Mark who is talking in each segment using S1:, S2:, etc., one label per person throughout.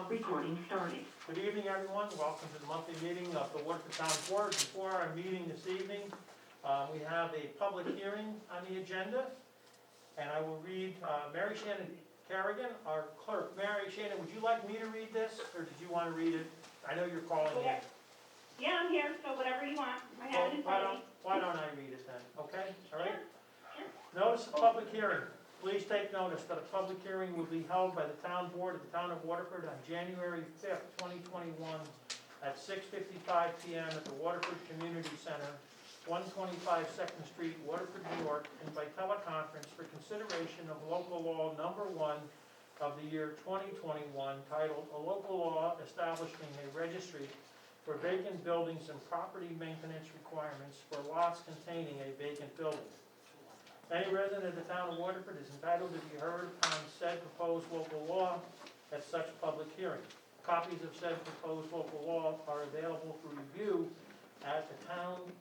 S1: Recording started.
S2: Good evening, everyone. Welcome to the monthly meeting of the Waterford Town Board. Before our meeting this evening, we have a public hearing on the agenda, and I will read Mary Shannon Carrigan, our clerk. Mary Shannon, would you like me to read this, or did you want to read it? I know you're calling in.
S3: Yeah, I'm here, so whatever you want. I have it in front of me.
S2: Why don't I read it then, okay? All right?
S3: Sure.
S2: Notice of public hearing. Please take notice that a public hearing will be held by the Town Board of the Town of Waterford on January 5th, 2021 at 6:55 p.m. at the Waterford Community Center, 125 2nd Street, Waterford, New York, and by teleconference for consideration of local law number 1 of the year 2021 titled A Local Law Establishing a Registry for Vacant Buildings and Property Maintenance Requirements for Lots Containing a Vacant Building. Any resident of the town of Waterford is entitled to be heard upon said proposed local law at such public hearing. Copies of said proposed local law are available for review at the town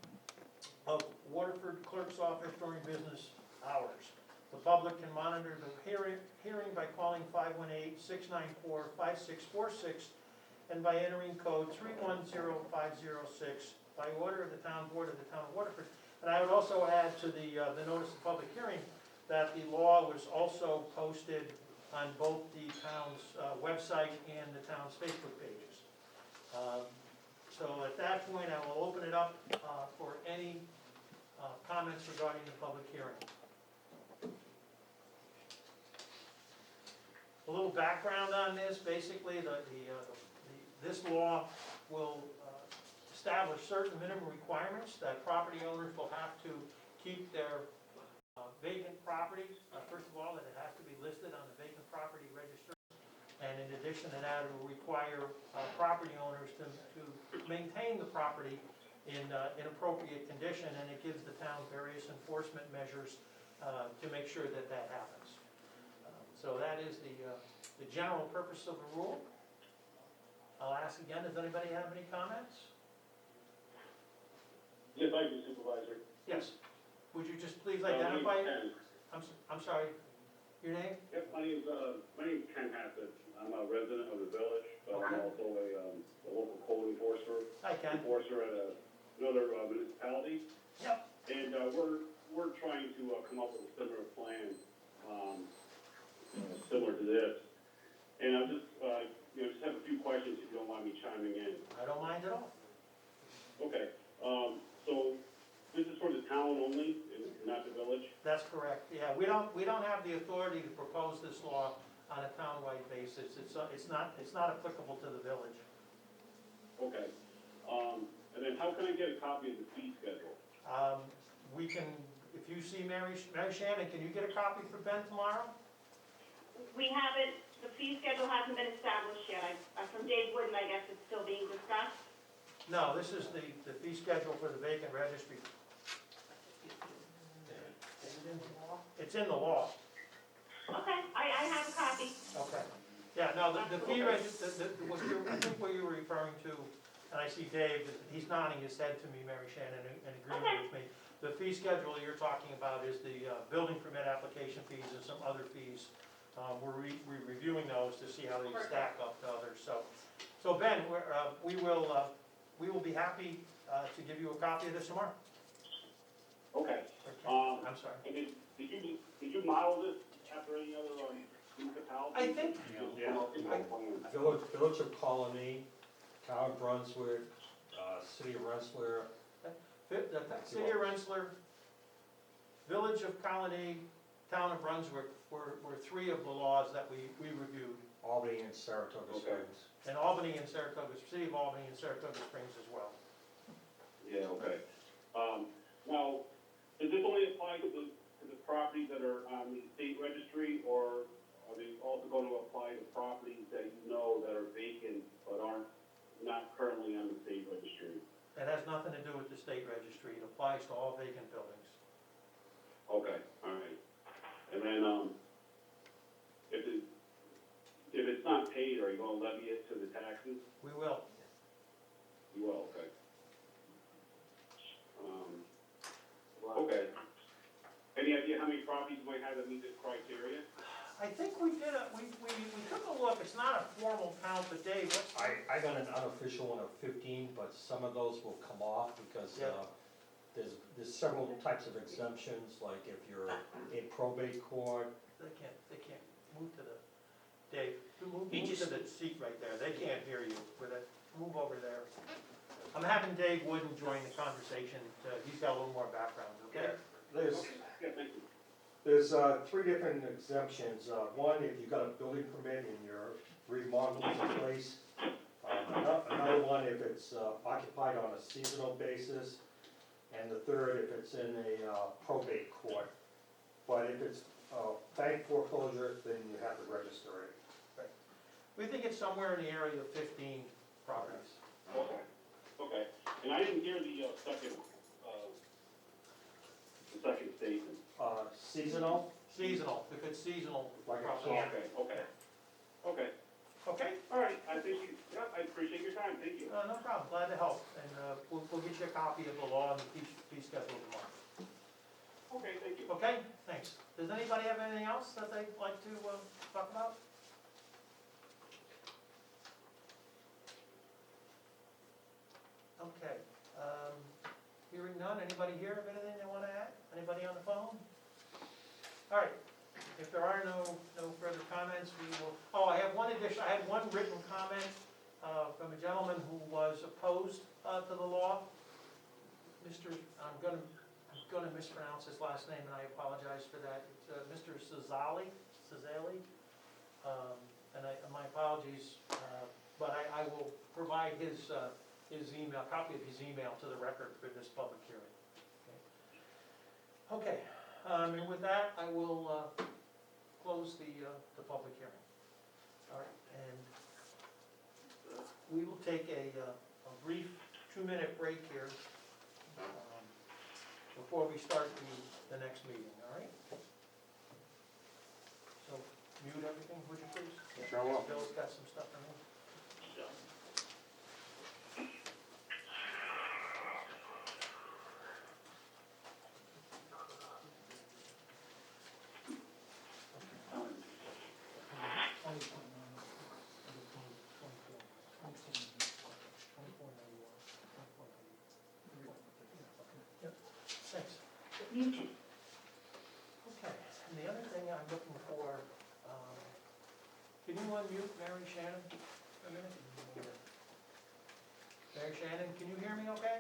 S2: of Waterford Clerk's Office during business hours. The public can monitor the hearing by calling 518-694-5646 and by entering code 310506 by order of the town board of the town of Waterford. And I would also add to the notice of public hearing that the law was also posted on both the town's website and the town's Facebook pages. So at that point, I will open it up for any comments regarding the public hearing. A little background on this: basically, this law will establish certain minimum requirements that property owners will have to keep their vacant properties. First of all, that it has to be listed on the vacant property register, and in addition to that, it will require property owners to maintain the property in appropriate condition, and it gives the town various enforcement measures to make sure that that happens. So that is the general purpose of the rule. I'll ask again, does anybody have any comments?
S4: Yes, I do, Supervisor.
S2: Yes. Would you just please identify? I'm sorry. Your name?
S4: Yep, my name's Ken Hassett. I'm a resident of the village, but I'm also a local code enforcer.
S2: Hi, Ken.
S4: Enforcer at another municipality.
S2: Yep.
S4: And we're trying to come up with a similar plan, similar to this. And I'm just, just have a few questions if you don't mind me chiming in.
S2: I don't mind at all.
S4: Okay. So this is for the town only, and not the village?
S2: That's correct. Yeah, we don't have the authority to propose this law on a town-wide basis. It's not applicable to the village.
S4: Okay. And then how can I get a copy of the fee schedule?
S2: We can, if you see Mary Shannon, can you get a copy for Ben tomorrow?
S3: We haven't, the fee schedule hasn't been established yet. From Dave Wooden, I guess it's still being discussed.
S2: No, this is the fee schedule for the vacant registry. It's in the law.
S3: Okay, I have a copy.
S2: Okay. Yeah, no, the fee register, I think what you were referring to, and I see Dave, he's nodding his head to me, Mary Shannon, in agreement with me. The fee schedule you're talking about is the building permit application fees and some other fees. We're reviewing those to see how they stack up to others. So Ben, we will be happy to give you a copy of this tomorrow.
S4: Okay.
S2: I'm sorry.
S4: And did you model this after any other municipality?
S2: I think,
S5: Village of Colony, Town of Brunswick, City of Rensselaer.
S2: the City of Rensselaer, Village of Colony, Town of Brunswick were three of the laws that we reviewed.
S5: Albany and Saratoga
S4: Okay.
S5: Springs.
S2: And Albany and Saratoga, City of Albany and Saratoga Springs as well.
S4: Yeah, okay. Now, does this only apply to the properties that are on the state registry, or are they also going to apply to properties that you know that are vacant but not currently on the state registry?
S2: It has nothing to do with the state registry. It applies to all vacant buildings.
S4: Okay, all right. And then, if it's not paid, are you going to levy it to the taxes?
S2: We will.
S4: You will, okay. Okay. Any idea how many properties you might have that meet this criteria?
S2: I think we did we took a look, it's not a formal count, but Dave, what's?
S5: I got an unofficial one of 15, but some of those will come off because
S2: Yeah.
S5: there's several types of exemptions, like if you're in probate court.
S2: They can't move to the, Dave, move
S5: He
S2: to
S5: just-
S2: the seat right there, they can't hear you with it, move over there. I'm having Dave Wooden join the conversation, he's got a little more background, okay?
S5: There's,
S4: Yeah, thank you.
S5: there's 3 different exemptions. One, if you've got a building permit and you're remodeling the place. Another one, if it's occupied on a seasonal basis. And the third, if it's in a probate court. But if it's bank foreclosure, then you have to register it.
S2: We think it's somewhere in the area of 15 properties.
S4: Okay, and I didn't hear the second statement.
S5: Seasonal,
S2: Seasonal, if it's seasonal.
S5: Like a
S2: property.
S5: camp.
S4: Okay,
S2: Okay?
S4: all right, I think you, yeah, I appreciate your time, thank you.
S2: No problem, glad to help, and we'll get you a copy of the law and the fee schedule tomorrow.
S4: Okay, thank you.
S2: Okay, thanks. Does anybody have anything else that they'd like to talk about? Okay, hearing none, anybody here have anything they want to add? Anybody on the phone? All right, if there are no further comments, we will, I had one written comment from a gentleman who was opposed to the law. I'm gonna mispronounce his last name, and I apologize for that. It's Mr. Cesali, and my apologies, but I will provide his email, copy of his email to the record for this public hearing. Okay, and with that, I will close the public hearing. All right, and we will take a brief 2-minute break here before we start the next meeting, all right? So mute everything, would you please?
S1: Sure will.
S2: Bill's got some stuff for me. Thanks.
S3: Muted.
S2: Okay, and the other thing I'm looking for, can you unmute Mary Shannon for a minute? Mary Shannon, can you hear me okay?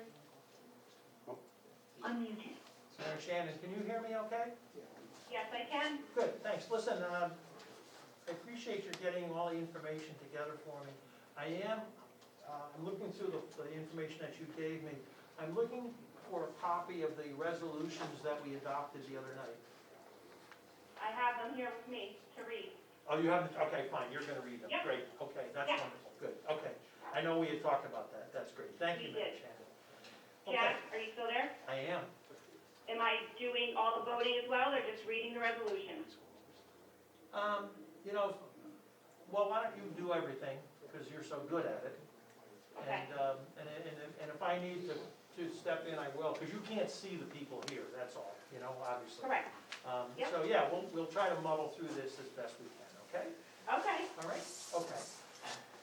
S3: Unmuted.
S2: Mary Shannon, can you hear me okay?
S3: Yes, I can.
S2: Good, thanks. Listen, I appreciate your getting all the information together for me. I'm looking through the information that you gave me. I'm looking for a copy of the resolutions that we adopted the other night.
S3: I have them here with me to read.
S2: Oh, you haven't, okay, fine, you're gonna read them.
S3: Yep.
S2: Great, okay, that's
S3: Yep.
S2: wonderful, good, okay. I know we had talked about that, that's great. Thank you,
S3: We
S2: Mary
S3: did.
S2: Shannon.
S3: Jack,
S2: Okay,
S3: are you still there?
S2: I am.
S3: Am I doing all the voting as well, or just reading the resolution?
S2: You know, well, why don't you do everything, because you're so good at it.
S3: Okay.
S2: And if I need to step in, I will, because you can't see the people here, that's all, you know, obviously.
S3: Correct. Yep.
S2: So, yeah, we'll try to muddle through this as best we can, okay?
S3: Okay.
S2: All right? Okay.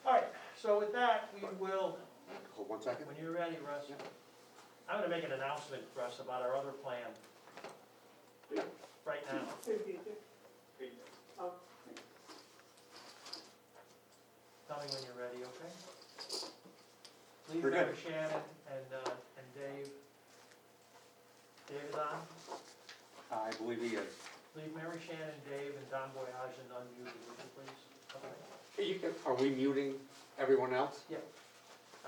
S2: All right, so with that, we will,
S1: Hold 1 second.
S2: when you're ready, Russ, I'm gonna make an announcement, Russ, about our other plan. Right now. Tell me when you're ready, okay? Leave
S1: We're good.
S2: Mary Shannon and Dave. Dave is on?
S1: I believe he is.
S2: Leave Mary Shannon, Dave, and Don Boyajian unmuted, would you please? Okay.
S1: Hey, are we muting everyone else?
S2: Yeah,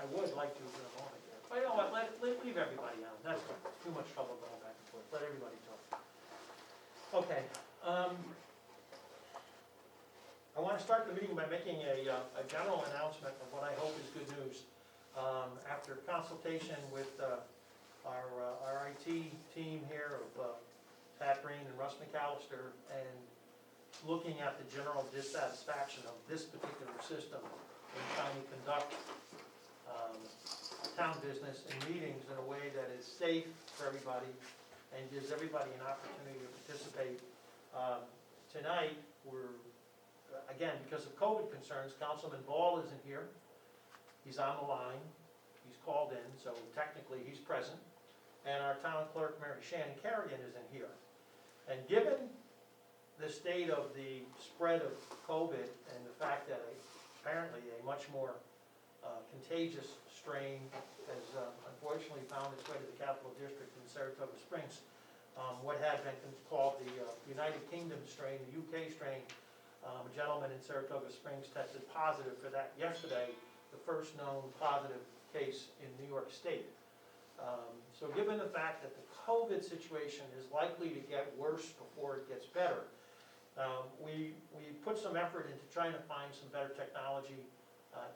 S2: I would like to for a moment, yeah. But you know what, leave everybody on, that's fine. Too much trouble going back and forth, let everybody talk. Okay, I wanna start the meeting by making a general announcement of what I hope is good news. After consultation with, our IT team here of, Pat Green and Russ McAllister, and looking at the general dissatisfaction of this particular system in trying to conduct town business and meetings in a way that is safe for everybody and gives everybody an opportunity to participate. Tonight, again, because of COVID concerns, Councilman Ball isn't here. He's on the line, he's called in, so technically he's present. And our town clerk, Mary Shannon Carrigan, isn't here. And given the state of the spread of COVID and the fact that apparently a much more contagious strain has unfortunately found its way to the Capital District in Saratoga Springs, what had been called the United Kingdom strain, the UK strain, a gentleman in Saratoga Springs tested positive for that yesterday, the first known positive case in New York State. So given the fact that the COVID situation is likely to get worse before it gets better, we put some effort into trying to find some better technology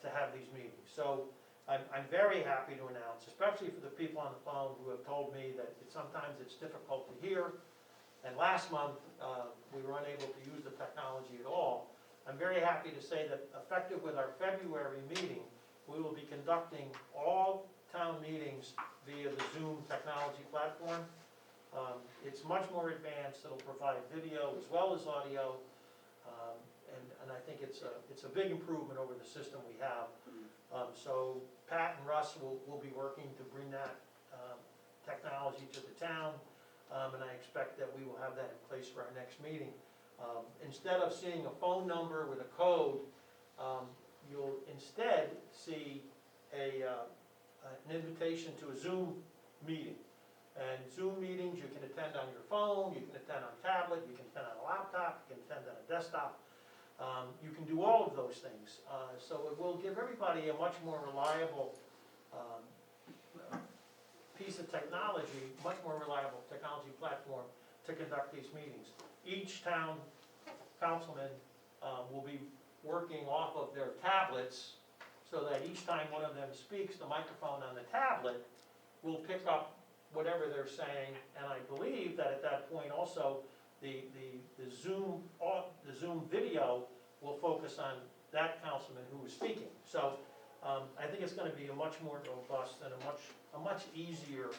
S2: to have these meetings. So I'm very happy to announce, especially for the people on the phone who have told me that sometimes it's difficult to hear. And last month, we were unable to use the technology at all. I'm very happy to say that effective with our February meeting, we will be conducting all town meetings via the Zoom technology platform. It's much more advanced. It'll provide video as well as audio. And I think it's a big improvement over the system we have. So Pat and Russ will be working to bring that technology to the town. And I expect that we will have that in place for our next meeting. Instead of seeing a phone number with a code, you'll instead see an invitation to a Zoom meeting. And Zoom meetings you can attend on your phone, you can attend on tablet, you can attend on a laptop, you can attend on a desktop. You can do all of those things. So it will give everybody a much more reliable piece of technology, much more reliable technology platform to conduct these meetings. Each town councilman will be working off of their tablets so that each time one of them speaks, the microphone on the tablet will pick up whatever they're saying. And I believe that at that point also the Zoom video will focus on that councilman who was speaking. So I think it's going to be a much more robust and a much easier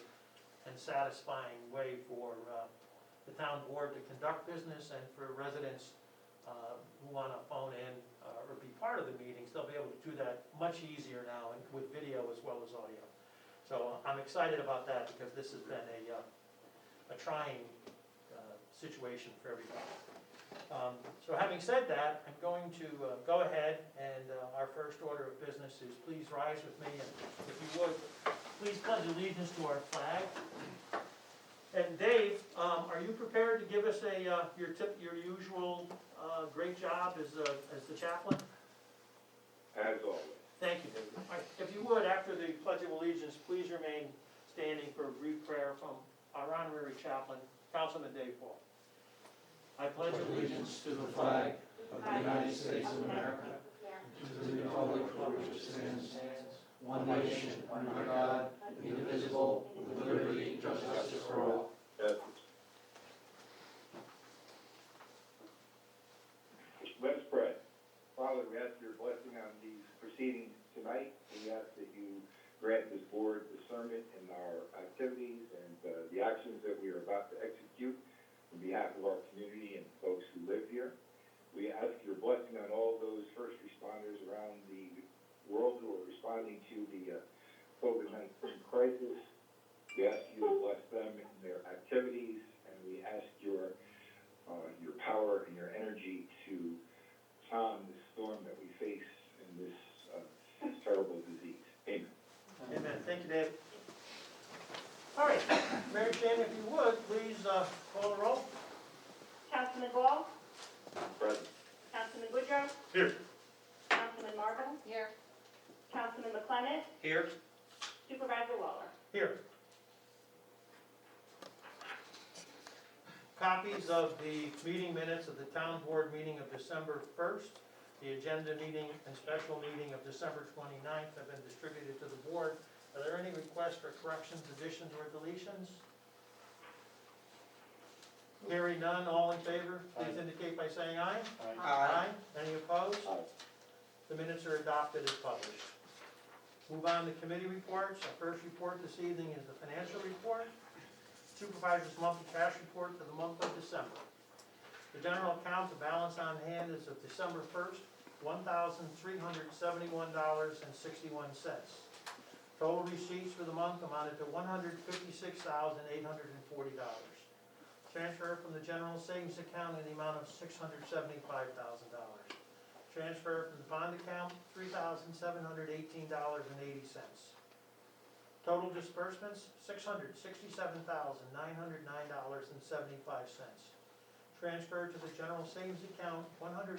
S2: and satisfying way for the town board to conduct business, and for residents who want to phone in or be part of the meetings. They'll be able to do that much easier now, and with video as well as audio. So I'm excited about that because this has been a trying situation for everybody. So having said that, I'm going to go ahead, and our first order of business is please rise with me, and if you would, please pledge allegiance to our flag. And Dave, are you prepared to give us your usual great job as the chaplain?
S4: As always.
S2: Thank you, David. All right, if you would, after the Pledge of Allegiance, please remain standing for a brief prayer from our honorary chaplain, Councilman Dave Paul. I pledge allegiance to the flag of the United States of America, to the republic for which it stands, one nation, under God, indivisible, with liberty and justice for all.
S6: Let's pray. Father, we ask your blessing on these proceedings tonight. We ask that you grant this board discernment in our activities and the actions that we are about to execute on behalf of our community and folks who live here. We ask your blessing on all those first responders around the world who are responding to the COVID-19 crisis. We ask you to bless them in their activities, and we ask your power and your energy to calm the storm that we face in this terrible disease. Amen.
S2: Amen. Thank you, Dave. All right, Mary Shannon, if you would, please call the roll.
S3: Councilman Ball?
S6: Present.
S3: Councilman Woodrow?
S2: Here.
S3: Councilman Marble?
S7: Here.
S3: Councilman McClement?
S2: Here.
S3: Supervisor Waller?
S2: Here. Copies of the meeting minutes of the town board meeting of December 1st, the agenda meeting and special meeting of December 29th have been distributed to the board. Are there any requests for corrections, additions, or deletions? Hearing none, all in favor, please indicate by saying aye. Aye. Any opposed?
S6: Aye.
S2: The minutes are adopted as published. Move on to committee reports. Our first report this evening is the financial report. Supervisor's monthly cash report for the month of December. The general account, the balance on hand as of December 1st, $1,371.61. Total receipts for the month amounted to $156,840. Transfer from the general savings account in the amount of $675,000. Transfer from the bond account, $3,718.80. Total disbursements, $667,909.75. Transfer to the general savings account, $163,000.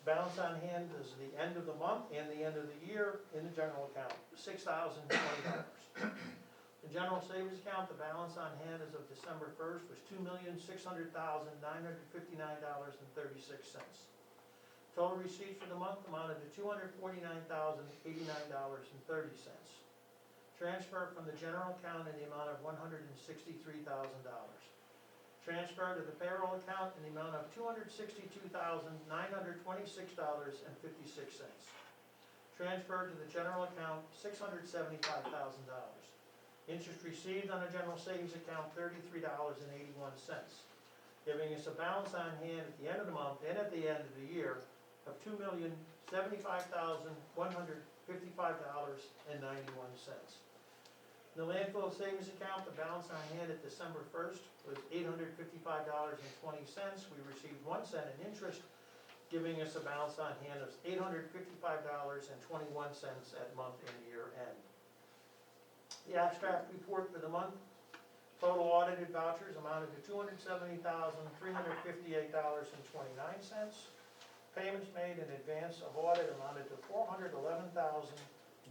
S2: Balance on hand is the end of the month and the end of the year in the general account, $6,020. The general savings account, the balance on hand as of December 1st was $2,600,959.36. Total receipts for the month amounted to $249,089.30. Transfer from the general account in the amount of $163,000. Transfer to the payroll account in the amount of $262,926.56. Transfer to the general account, $675,000. Interest received on the general savings account, $33.81, giving us a balance on hand at the end of the month and at the end of the year of $2,075,155.91. In the landfill savings account, the balance on hand at December 1st was $855.20. We received 1 cent in interest, giving us a balance on hand of $855.21 at month and year end. The abstract report for the month, total audited vouchers amounted to $270,358.29. Payments made in advance of audit amounted to $411,930.71.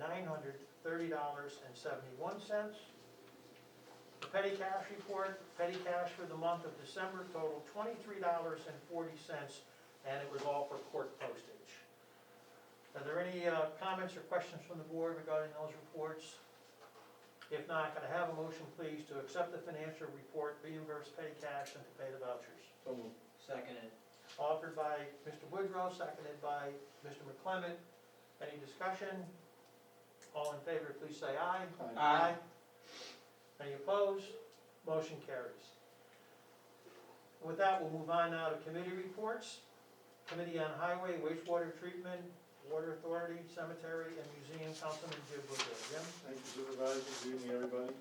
S2: The petty cash report, petty cash for the month of December totaled $23.40, and it was all for court postage. Are there any comments or questions from the board regarding those reports? If not, can I have a motion, please, to accept the financial report, reimburse petty cash, and to pay the vouchers?
S7: So moved. Seconded.
S2: Offered by Mr. Woodrow, seconded by Mr. McClement. Any discussion? All in favor, please say aye.
S7: Aye.
S2: Any opposed? Motion carries. With that, we'll move on now to committee reports. Committee on Highway, Wastewater Treatment, Water Authority, Cemetery, and Museum, Councilman Jim Woodrow. Jim?
S8: Thank you, Supervisor. Good evening, everybody.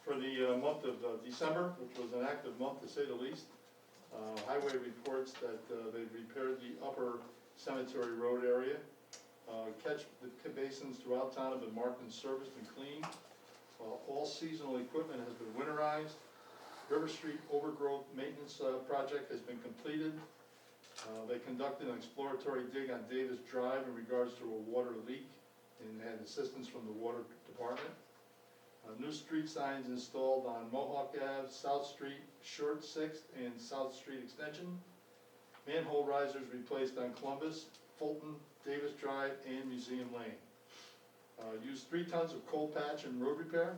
S8: For the month of December, which was an active month to say the least, Highway reports that they've repaired the upper cemetery road area. Catch basins throughout town have been marked and serviced and cleaned. All seasonal equipment has been winterized. River Street overgrowth maintenance project has been completed. They conducted an exploratory dig on Davis Drive in regards to a water leak and had assistance from the water department. New street signs installed on Mohawk Ave, South Street, Short 6th, and South Street Extension. Manhole risers replaced on Columbus, Fulton, Davis Drive, and Museum Lane. Used 3 tons of coal patch and road repair.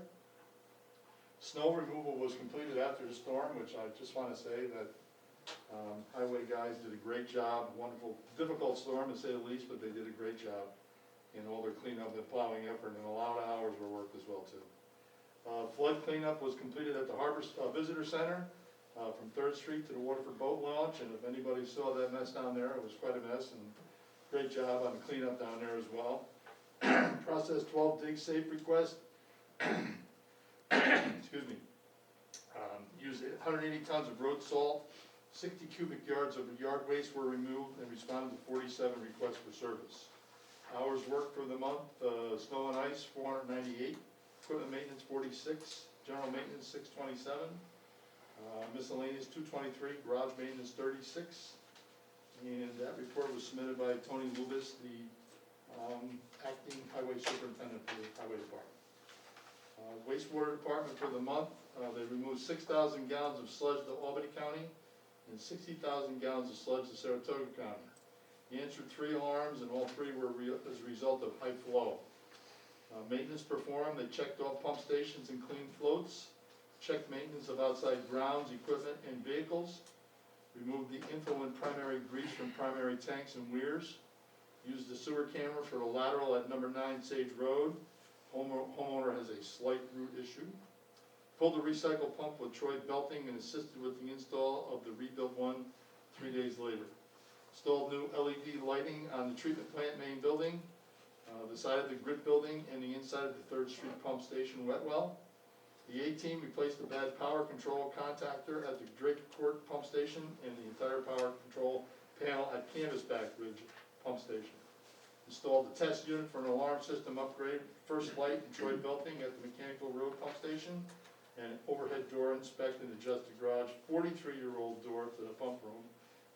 S8: Snow removal was completed after the storm, which I just want to say that highway guys did a great job. Wonderful, difficult storm to say the least, but they did a great job in all their cleanup and plowing effort, and a lot of hours were worked as well too. Flood cleanup was completed at the Harbor Visitor Center from 3rd Street to the Waterford Boat Launch, and if anybody saw that mess down there, it was quite a mess, and great job on the cleanup down there as well. Processed 12 dig safe requests. Excuse me. Used 180 tons of road salt, 60 cubic yards of yard waste were removed, and responded to 47 requests for service. Hours worked for the month, snow and ice 498, equipment maintenance 46, general maintenance 627, miscellaneous 223, garage maintenance 36, and that report was submitted by Tony Lubis, the acting highway superintendent for the highway department. Wastewater department for the month, they removed 6,000 gallons of sludge to Albany County and 60,000 gallons of sludge to Saratoga County. He answered 3 alarms, and all 3 were as a result of high flow. Maintenance performed, they checked all pump stations and cleaned floats, checked maintenance of outside grounds, equipment, and vehicles, removed the influent primary grease from primary tanks and weirs, used the sewer camera for the lateral at number 9 Sage Road. Homeowner has a slight root issue. pulled the recycle pump with Troy belting and assisted with the install of the rebuilt one 3 days later. Installed new LED lighting on the treatment plant main building, the side of the grid building, and the inside of the 3rd Street pump station wet well. The A-team replaced the bad power control contactor at the Drake Court pump station and the entire power control panel at Canvasback Ridge pump station. Installed the test unit for an alarm system upgrade, first light and Troy belting at the Mechanical Road pump station, and overhead door inspected and adjusted garage, 43-year-old door to the pump room.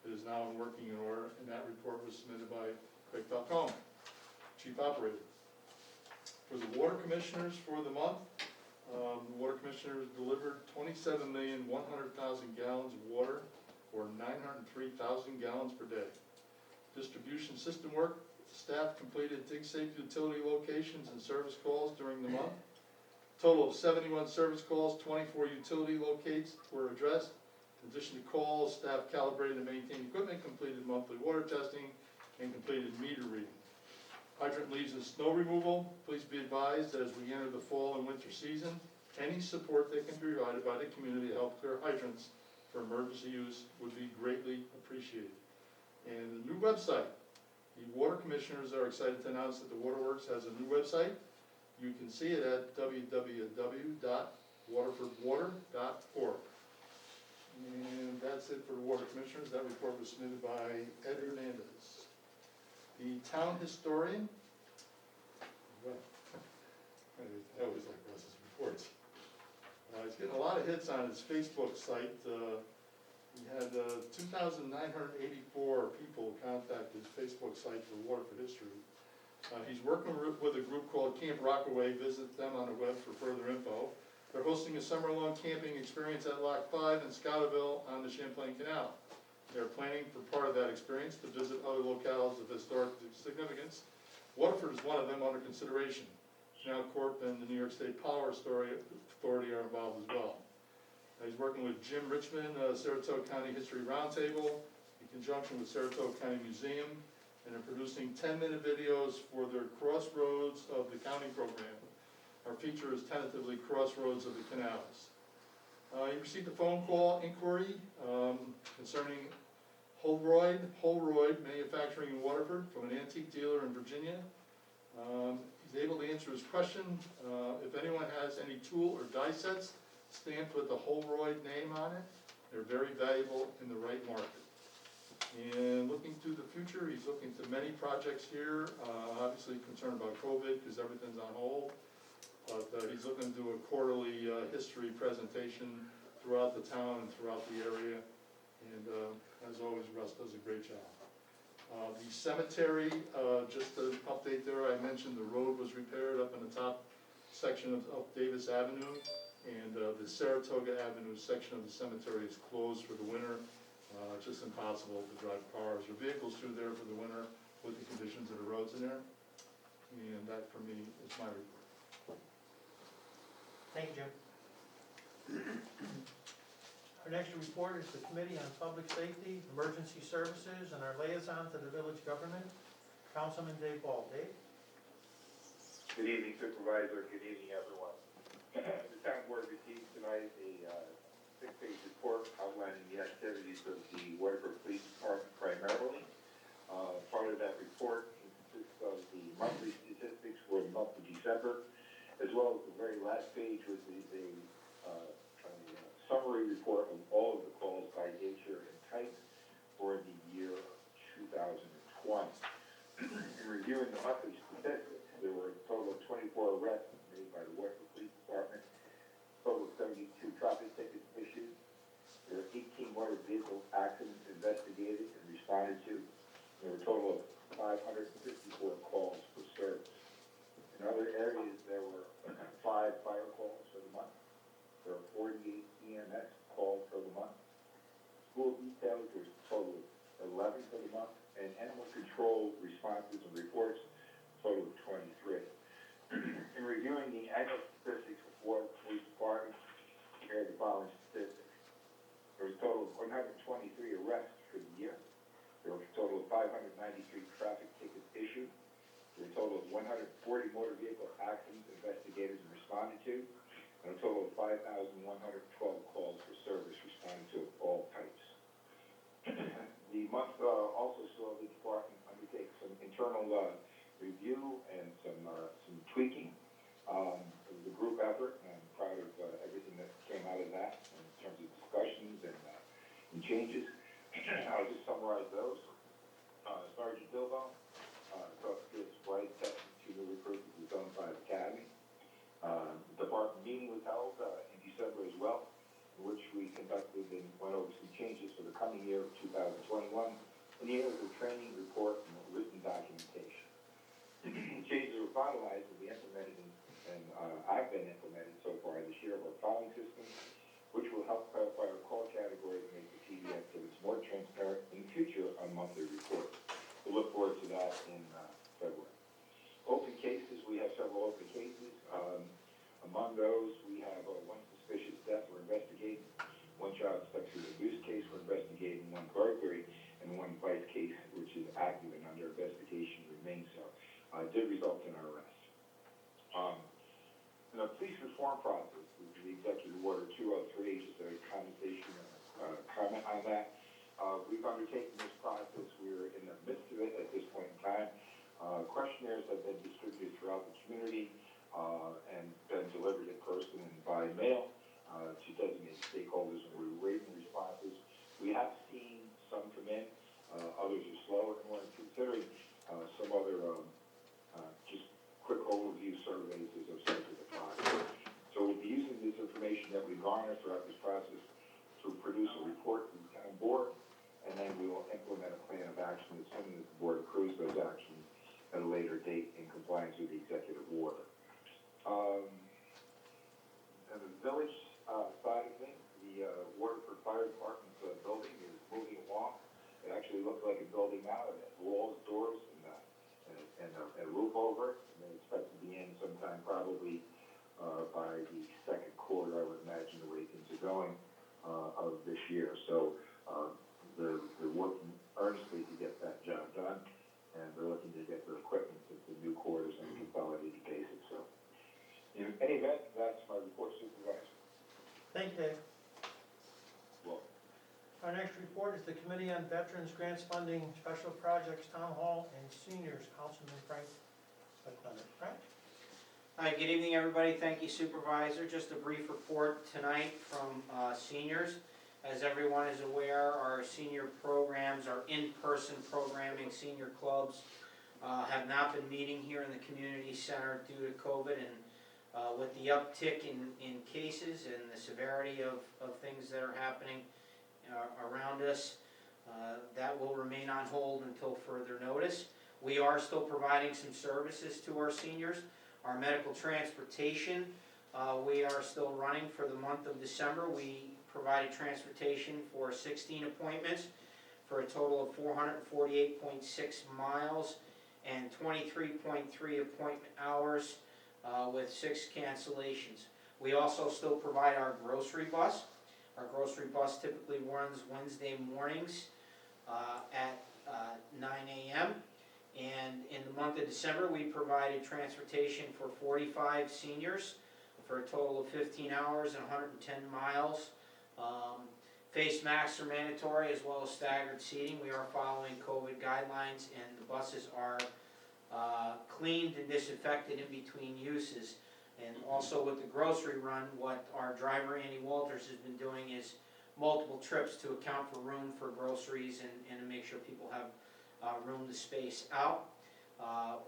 S8: It is now in working order, and that report was submitted by Craig Falcone, Chief Operator. For the water commissioners for the month, the water commissioners delivered 27,100,000 gallons of water, or 903,000 gallons per day. Distribution system work, staff completed dig safe utility locations and service calls during the month. Total of 71 service calls, 24 utility locates were addressed. In addition to calls, staff calibrated and maintained equipment, completed monthly water testing, and completed meter reading. Hydrant leaves and snow removal. Please be advised that as we enter the fall and winter season, any support that can be provided by the community to help clear hydrants for emergency use would be greatly appreciated. And the new website. The water commissioners are excited to announce that the Waterworks has a new website. You can see it at www.waterfordwater.org. And that's it for the water commissioners. That report was submitted by Ed Hernandez. The town historian, well, I always like Russ's reports. He's getting a lot of hits on his Facebook site. He had 2,984 people contact his Facebook site for Waterford history. He's working with a group called Camp Rockaway. Visit them on the web for further info. They're hosting a summer-long camping experience at Lock 5 in Scottsville on the Champlain Canal. They're planning for part of that experience to visit other locales of historic significance. Waterford is one of them under consideration. Canal Corp and the New York State Power Authority are involved as well. He's working with Jim Richmond, Saratoga County History Roundtable, in conjunction with Saratoga County Museum, and they're producing 10-minute videos for their Crossroads of the County program. Our feature is tentatively Crossroads of the Canals. He received a phone call inquiry concerning Holroyd Manufacturing in Waterford from an antique dealer in Virginia. He's able to answer his question. If anyone has any tool or die sets stamped with the Holroyd name on it, they're very valuable in the right market. And looking to the future, he's looking to many projects here, obviously concerned about COVID because everything's on hold. But he's looking to do a quarterly history presentation throughout the town and throughout the area. And as always, Russ does a great job. The cemetery, just an update there, I mentioned the road was repaired up in the top section of Davis Avenue. And the Saratoga Avenue section of the cemetery is closed for the winter. It's just impossible to drive cars or vehicles through there for the winter with the conditions of the roads in there. And that, for me, is my report.
S2: Thank you, Jim. Our next report is the Committee on Public Safety, Emergency Services, and our liaison to the village government, Councilman Dave Ball. Dave?
S6: Good evening, Supervisor. Good evening, everyone. The town board received tonight a 6-page report outlining the activities of the Waterford Police Department primarily. Part of that report consists of the monthly statistics for the month of December, as well as the very last page, which is a summary report of all of the calls by nature and type for the year 2020. In reviewing the monthly statistics, there were a total of 24 arrests made by the Waterford Police Department, a total of 72 traffic tickets issued. There were 18 motor vehicle accidents investigated and responded to. There were a total of 554 calls for service. In other areas, there were 5 fire calls for the month. There were 48 EMS calls for the month. School details, there was a total of 11 for the month. And animal control responses and reports, a total of 23. In reviewing the annual statistics for the Police Department, here are the following statistics. There was a total of 123 arrests for the year. There was a total of 593 traffic tickets issued. There were a total of 140 motor vehicle accidents investigated and responded to. and a total of 5,112 calls for service responded to of all types. The month also saw the department undertake some internal review and some tweaking. It was a group effort, and I'm proud of everything that came out of that in terms of discussions and changes. I'll just summarize those. Sergeant Bilbo, took his flight test to the recruit of the Zone 5 Academy. The department meeting was held in December as well, in which we conducted and went over some changes for the coming year of 2021 in the areas of training, report, and written documentation. Changes were finalized and we implemented and I've been implementing so far this year of our filing system, which will help clarify our call categories and make the TV activities more transparent in the future on monthly reports. We look forward to that in February. Open cases, we have several open cases. Among those, we have one suspicious death we're investigating, one child sexual abuse case we're investigating, one burglary, and one vice case which is active and under investigation remains so. Did result in our arrest. In the police reform process, the Executive Order 203, just a conversation, comment on that. We've undertaken this process. We're in the midst of it at this point in time. Questionnaires have been distributed throughout the community and been delivered in person and by mail to designated stakeholders, and we're rating responses. We have seen some come in, others are slower, and we're considering some other just quick overview surveys as of such of the process. So we'll be using this information that we garner throughout this process to produce a report to the town board, and then we will implement a plan of action as soon as the board approves those actions at a later date in compliance with the executive order. And the village side of things, the Waterford Fire Department's building is moving along. It actually looks like a building now. It has walls, doors, and a roof over it. And they expect to be in sometime probably by the second quarter, I would imagine, the way things are going of this year. So they're working earnestly to get that job done, and they're looking to get their equipment into new quarters on a consolidated basis. So in any event, that's my report, Supervisor.
S2: Thank you, Dave.
S6: Well,
S2: Our next report is the Committee on Veterans Grants Funding, Special Projects, Town Hall, and Seniors, Councilman Frank McLennan. Frank?
S7: Hi, good evening, everybody. Thank you, Supervisor. Just a brief report tonight from seniors. As everyone is aware, our senior programs, our in-person programming, senior clubs, have not been meeting here in the community center due to COVID, and with the uptick in cases and the severity of things that are happening around us, that will remain on hold until further notice. We are still providing some services to our seniors. Our medical transportation, we are still running for the month of December. We provided transportation for 16 appointments for a total of 448.6 miles and 23.3 appointment hours with 6 cancellations. We also still provide our grocery bus. Our grocery bus typically runs Wednesday mornings at 9 a.m. And in the month of December, we provided transportation for 45 seniors for a total of 15 hours and 110 miles. Face masks are mandatory as well as staggered seating. We are following COVID guidelines, and the buses are cleaned and disinfected in between uses. And also with the grocery run, what our driver Andy Walters has been doing is multiple trips to account for room for groceries and to make sure people have room to space out.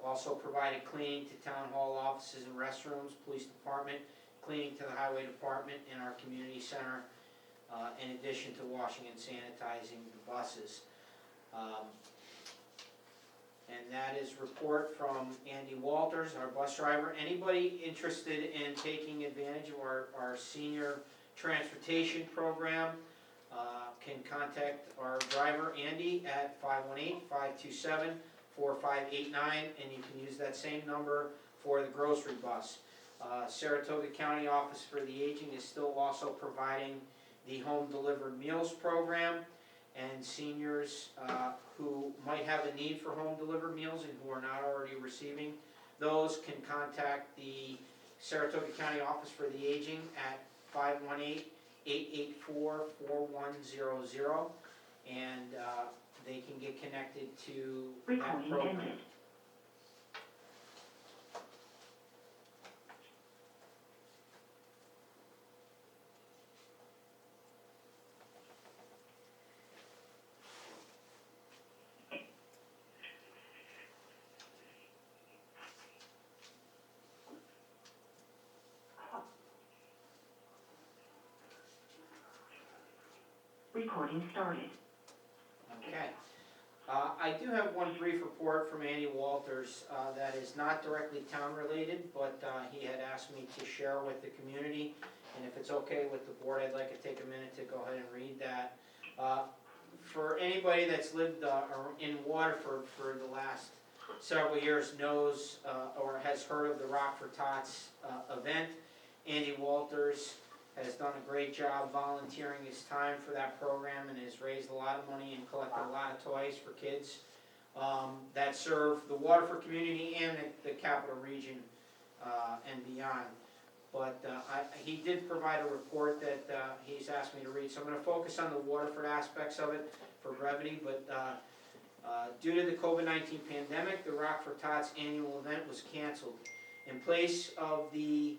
S7: Also provided cleaning to town hall offices and restrooms, police department, cleaning to the highway department and our community center, in addition to washing and sanitizing the buses. And that is report from Andy Walters, our bus driver. Anybody interested in taking advantage of our senior transportation program can contact our driver Andy at 518-527-4589, and you can use that same number for the grocery bus. Saratoga County Office for the Aging is still also providing the home delivered meals program, and seniors who might have a need for home delivered meals and who are not already receiving those can contact the Saratoga County Office for the Aging at 518-884-4100, and they can get connected to that program.
S9: Recording started.
S7: Okay. I do have one brief report from Andy Walters that is not directly town-related, but he had asked me to share with the community, and if it's okay with the board, I'd like to take a minute to go ahead and read that. For anybody that's lived in Waterford for the last several years knows or has heard of the Rock for Tots event, Andy Walters has done a great job volunteering his time for that program and has raised a lot of money and collected a lot of toys for kids that serve the Waterford community and the capital region and beyond. But he did provide a report that he's asked me to read, so I'm going to focus on the Waterford aspects of it for brevity. But due to the COVID-19 pandemic, the Rock for Tots annual event was canceled. In place of the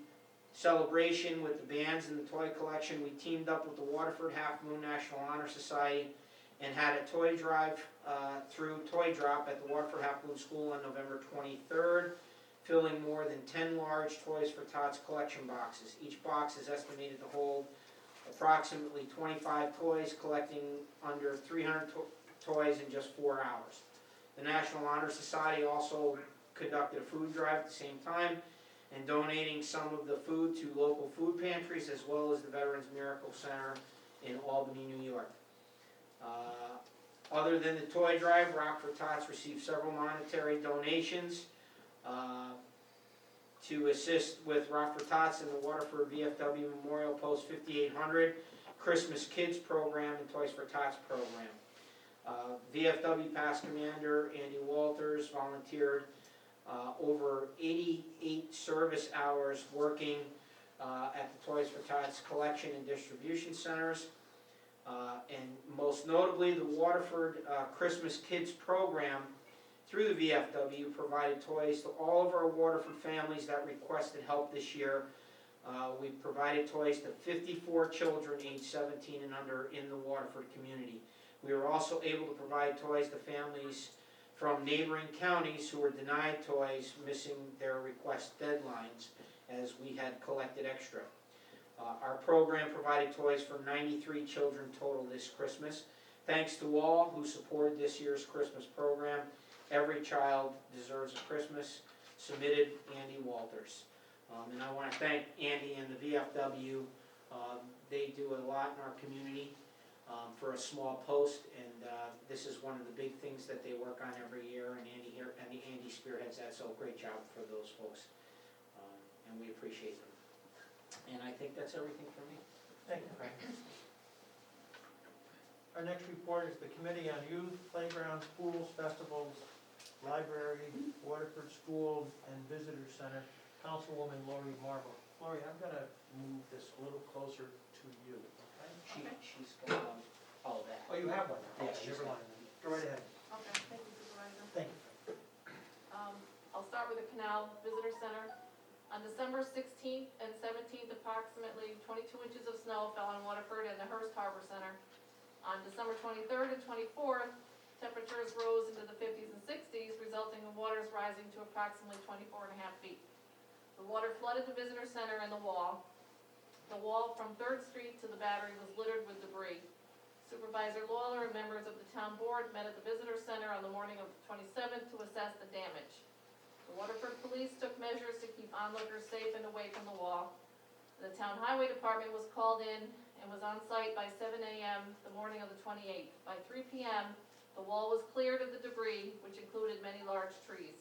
S7: celebration with the bands and the toy collection, we teamed up with the Waterford Half Moon National Honor Society and had a toy drive through Toy Drop at the Waterford Half Moon School on November 23rd, filling more than 10 large Toys for Tots collection boxes. Each box is estimated to hold approximately 25 toys, collecting under 300 toys in just 4 hours. The National Honor Society also conducted a food drive at the same time, and donating some of the food to local food pantries as well as the Veterans Miracle Center in Albany, New York. Other than the toy drive, Rock for Tots received several monetary donations to assist with Rock for Tots and the Waterford VFW Memorial Post 5800 Christmas Kids Program and Toys for Tots program. VFW past commander Andy Walters volunteered over 88 service hours working at the Toys for Tots collection and distribution centers. And most notably, the Waterford Christmas Kids Program through the VFW provided toys to all of our Waterford families that requested help this year. We provided toys to 54 children aged 17 and under in the Waterford community. We were also able to provide toys to families from neighboring counties who were denied toys, missing their request deadlines, as we had collected extra. Our program provided toys for 93 children total this Christmas. Thanks to all who supported this year's Christmas program. Every child deserves a Christmas. Submitted, Andy Walters. And I want to thank Andy and the VFW. They do a lot in our community for a small post, and this is one of the big things that they work on every year, and Andy spearheads that, so great job for those folks. And we appreciate them. And I think that's everything for me.
S2: Thank you, Frank. Our next report is the Committee on Youth, Playgrounds, Schools, Festivals, Library, Waterford School, and Visitor Center. Councilwoman Lori Marble. Lori, I'm going to move this a little closer to you, okay?
S7: She's going to follow that.
S2: Oh, you have one?
S7: Yeah,
S2: Okay,
S7: she's
S2: never mind. Go right ahead.
S10: Okay, thank you, Supervisor.
S2: Thank you.
S10: I'll start with the Canal Visitor Center. On December 16th and 17th, approximately 22 inches of snow fell on Waterford and the Hearst Harbor Center. On December 23rd and 24th, temperatures rose into the 50s and 60s, resulting in waters rising to approximately 24.5 feet. The water flooded the Visitor Center and the wall. The wall from 3rd Street to the Battery was littered with debris. Supervisor Lawler and members of the town board met at the Visitor Center on the morning of the 27th to assess the damage. The Waterford Police took measures to keep onlookers safe and away from the wall. The town highway department was called in and was on site by 7 a.m. the morning of the 28th. By 3 p.m., the wall was cleared of the debris, which included many large trees.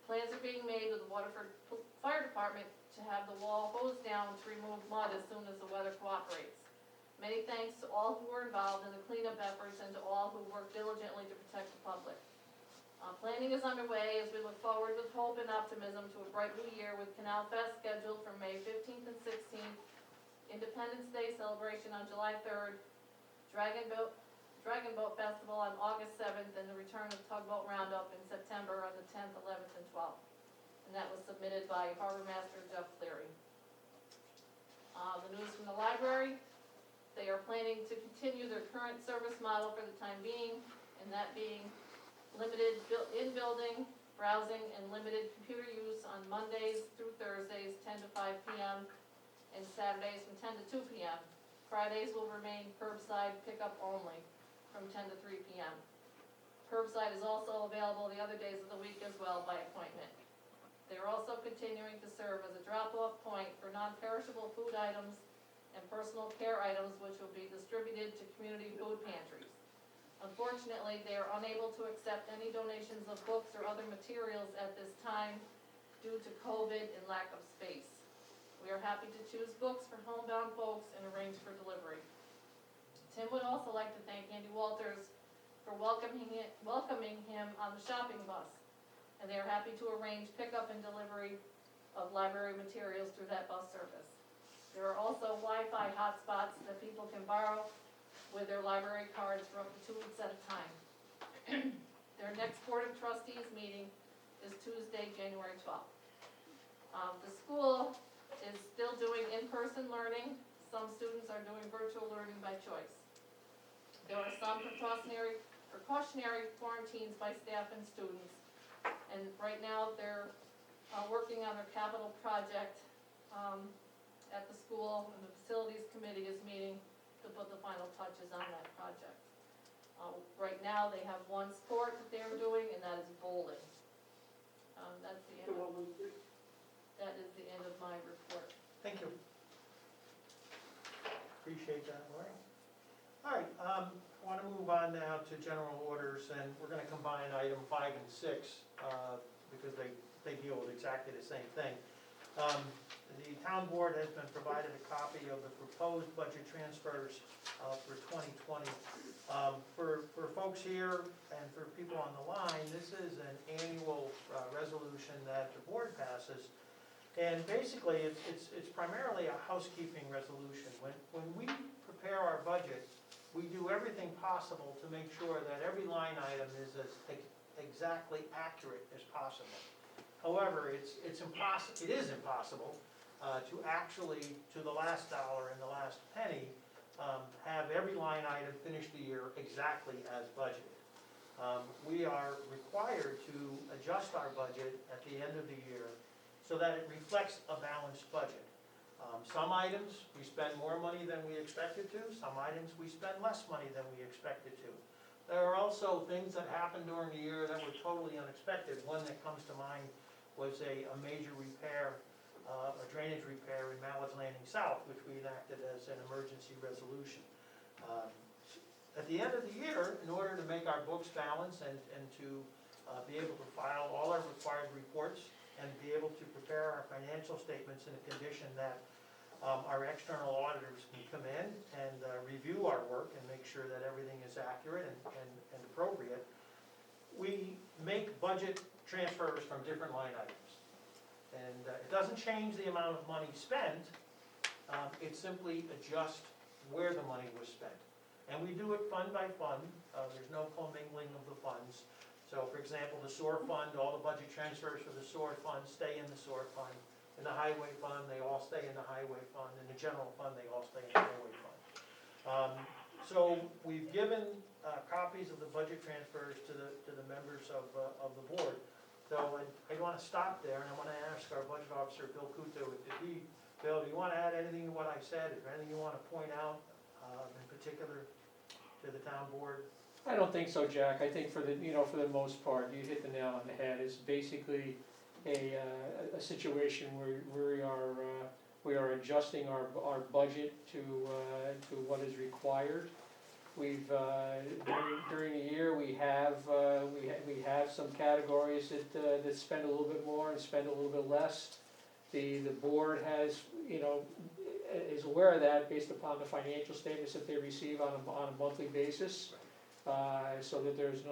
S10: Plans are being made with the Waterford Fire Department to have the wall hosed down to remove mud as soon as the weather cooperates. Many thanks to all who were involved in the cleanup efforts and to all who worked diligently to protect the public. Planning is underway as we look forward with hope and optimism to a bright new year with Canal Fest scheduled for May 15th and 16th, Independence Day celebration on July 3rd, Dragon Boat Festival on August 7th, and the return of Tugboat Roundup in September on the 10th, 11th, and 12th. And that was submitted by Harbor Master Jeff Cleary. The news from the library, they are planning to continue their current service model for the time being, and that being limited in-building browsing and limited computer use on Mondays through Thursdays, 10 to 5 p.m., and Saturdays from 10 to 2 p.m. Fridays will remain curbside pickup only from 10 to 3 p.m. Curbside is also available the other days of the week as well by appointment. They are also continuing to serve as a drop-off point for non-perishable food items and personal care items which will be distributed to community food pantries. Unfortunately, they are unable to accept any donations of books or other materials at this time due to COVID and lack of space. We are happy to choose books for homebound folks and arrange for delivery. Tim would also like to thank Andy Walters for welcoming him on the shopping bus, and they are happy to arrange pickup and delivery of library materials through that bus service. There are also Wi-Fi hotspots that people can borrow with their library cards for up to 2 weeks at a time. Their next Board of Trustees meeting is Tuesday, January 12th. The school is still doing in-person learning. Some students are doing virtual learning by choice. There are some precautionary quarantines by staff and students. And right now, they're working on their capital project at the school, and the facilities committee is meeting to put the final touches on that project. Right now, they have one sport that they're doing, and that is bowling. That's the end of, that is the end of my report.
S2: Thank you. Appreciate that, Lori. All right, I want to move on now to general orders, and we're going to combine item 5 and 6 because they deal with exactly the same thing. The town board has been provided a copy of the proposed budget transfers for 2020. For folks here and for people on the line, this is an annual resolution that the board passes. And basically, it's primarily a housekeeping resolution. When we prepare our budget, we do everything possible to make sure that every line item is as exactly accurate as possible. However, it is impossible to actually, to the last dollar and the last penny, have every line item finish the year exactly as budgeted. We are required to adjust our budget at the end of the year so that it reflects a balanced budget. Some items, we spend more money than we expected to. Some items, we spend less money than we expected to. There are also things that happened during the year that were totally unexpected. One that comes to mind was a major repair, a drainage repair in Mallard's Landing South, which we enacted as an emergency resolution. At the end of the year, in order to make our books balance and to be able to file all our required reports and be able to prepare our financial statements in a condition that our external auditors can come in and review our work and make sure that everything is accurate and appropriate, we make budget transfers from different line items. And it doesn't change the amount of money spent, it simply adjusts where the money was spent. And we do it fund by fund, there's no commingling of the funds. So for example, the SOAR fund, all the budget transfers for the SOAR fund stay in the SOAR fund. In the highway fund, they all stay in the highway fund. In the general fund, they all stay in the highway fund. So we've given copies of the budget transfers to the members of the board. So I want to stop there, and I want to ask our budget officer, Bill Kuto, Bill, do you want to add anything to what I said? Is there anything you want to point out in particular to the town board?
S11: I don't think so, Jack. I think for the most part, you hit the nail on the head. It's basically a situation where we are adjusting our budget to what is required. We've during the year we have some categories that spend a little bit more and spend a little bit less. The board has is aware of that based upon the financial statements that they receive on a monthly basis. so that there's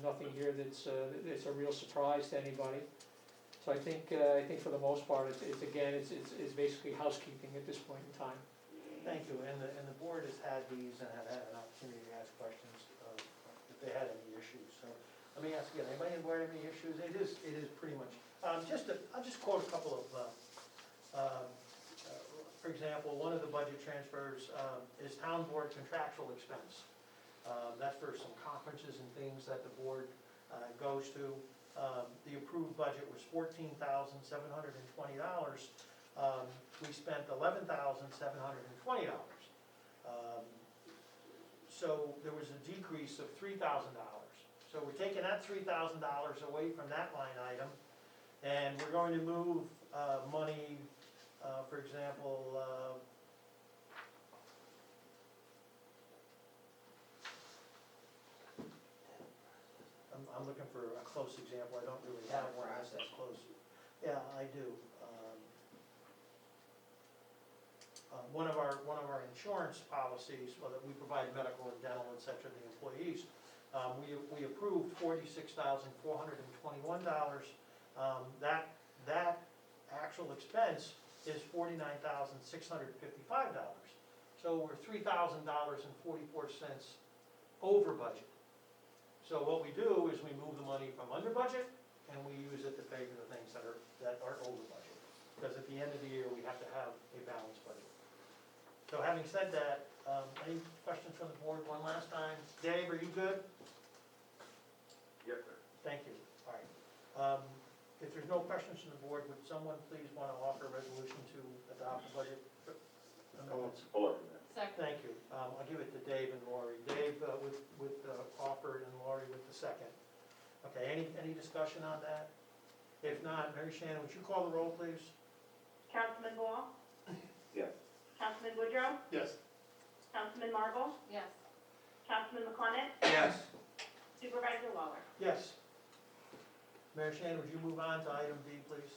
S11: nothing here that's a real surprise to anybody. So I think for the most part, it's basically housekeeping at this point in time.
S2: Thank you, and the board has had these and had an opportunity to ask questions if they had any issues. So let me ask again, anybody on board have any issues? It is pretty much, I'll just quote a couple of, for example, one of the budget transfers is town board contractual expense. That's for some conferences and things that the board goes to. The approved budget was $14,720. We spent $11,720. So there was a decrease of $3,000. So we're taking that $3,000 away from that line item, and we're going to move money, for example, I'm looking for a close example. I don't really have one that's close. Yeah, I do. One of our insurance policies, well, that we provide medical and dental, et cetera, to the employees, we approved $46,421. That actual expense is $49,655. So we're $3,000.44 over budget. So what we do is we move the money from under budget and we use it to pay for the things that are over budget. Because at the end of the year, we have to have a balanced budget. So having said that, any questions from the board one last time? Dave, are you good?
S6: Yes, sir.
S2: Thank you. All right. If there's no questions from the board, would someone please want to offer a resolution to adopt the budget amendments?
S6: Hold on for that.
S10: Second.
S2: Thank you. I'll give it to Dave and Lori. Dave with offered and Lori with the second. Okay, any discussion on that? If not, Mary Shannon, would you call the roll, please?
S3: Councilman Ball?
S6: Yes.
S3: Councilman Woodrow?
S8: Yes.
S3: Councilman Marble?
S10: Yes.
S3: Councilman McClement?
S7: Yes.
S3: Supervisor Waller?
S2: Yes. Mary Shannon, would you move on to item B, please?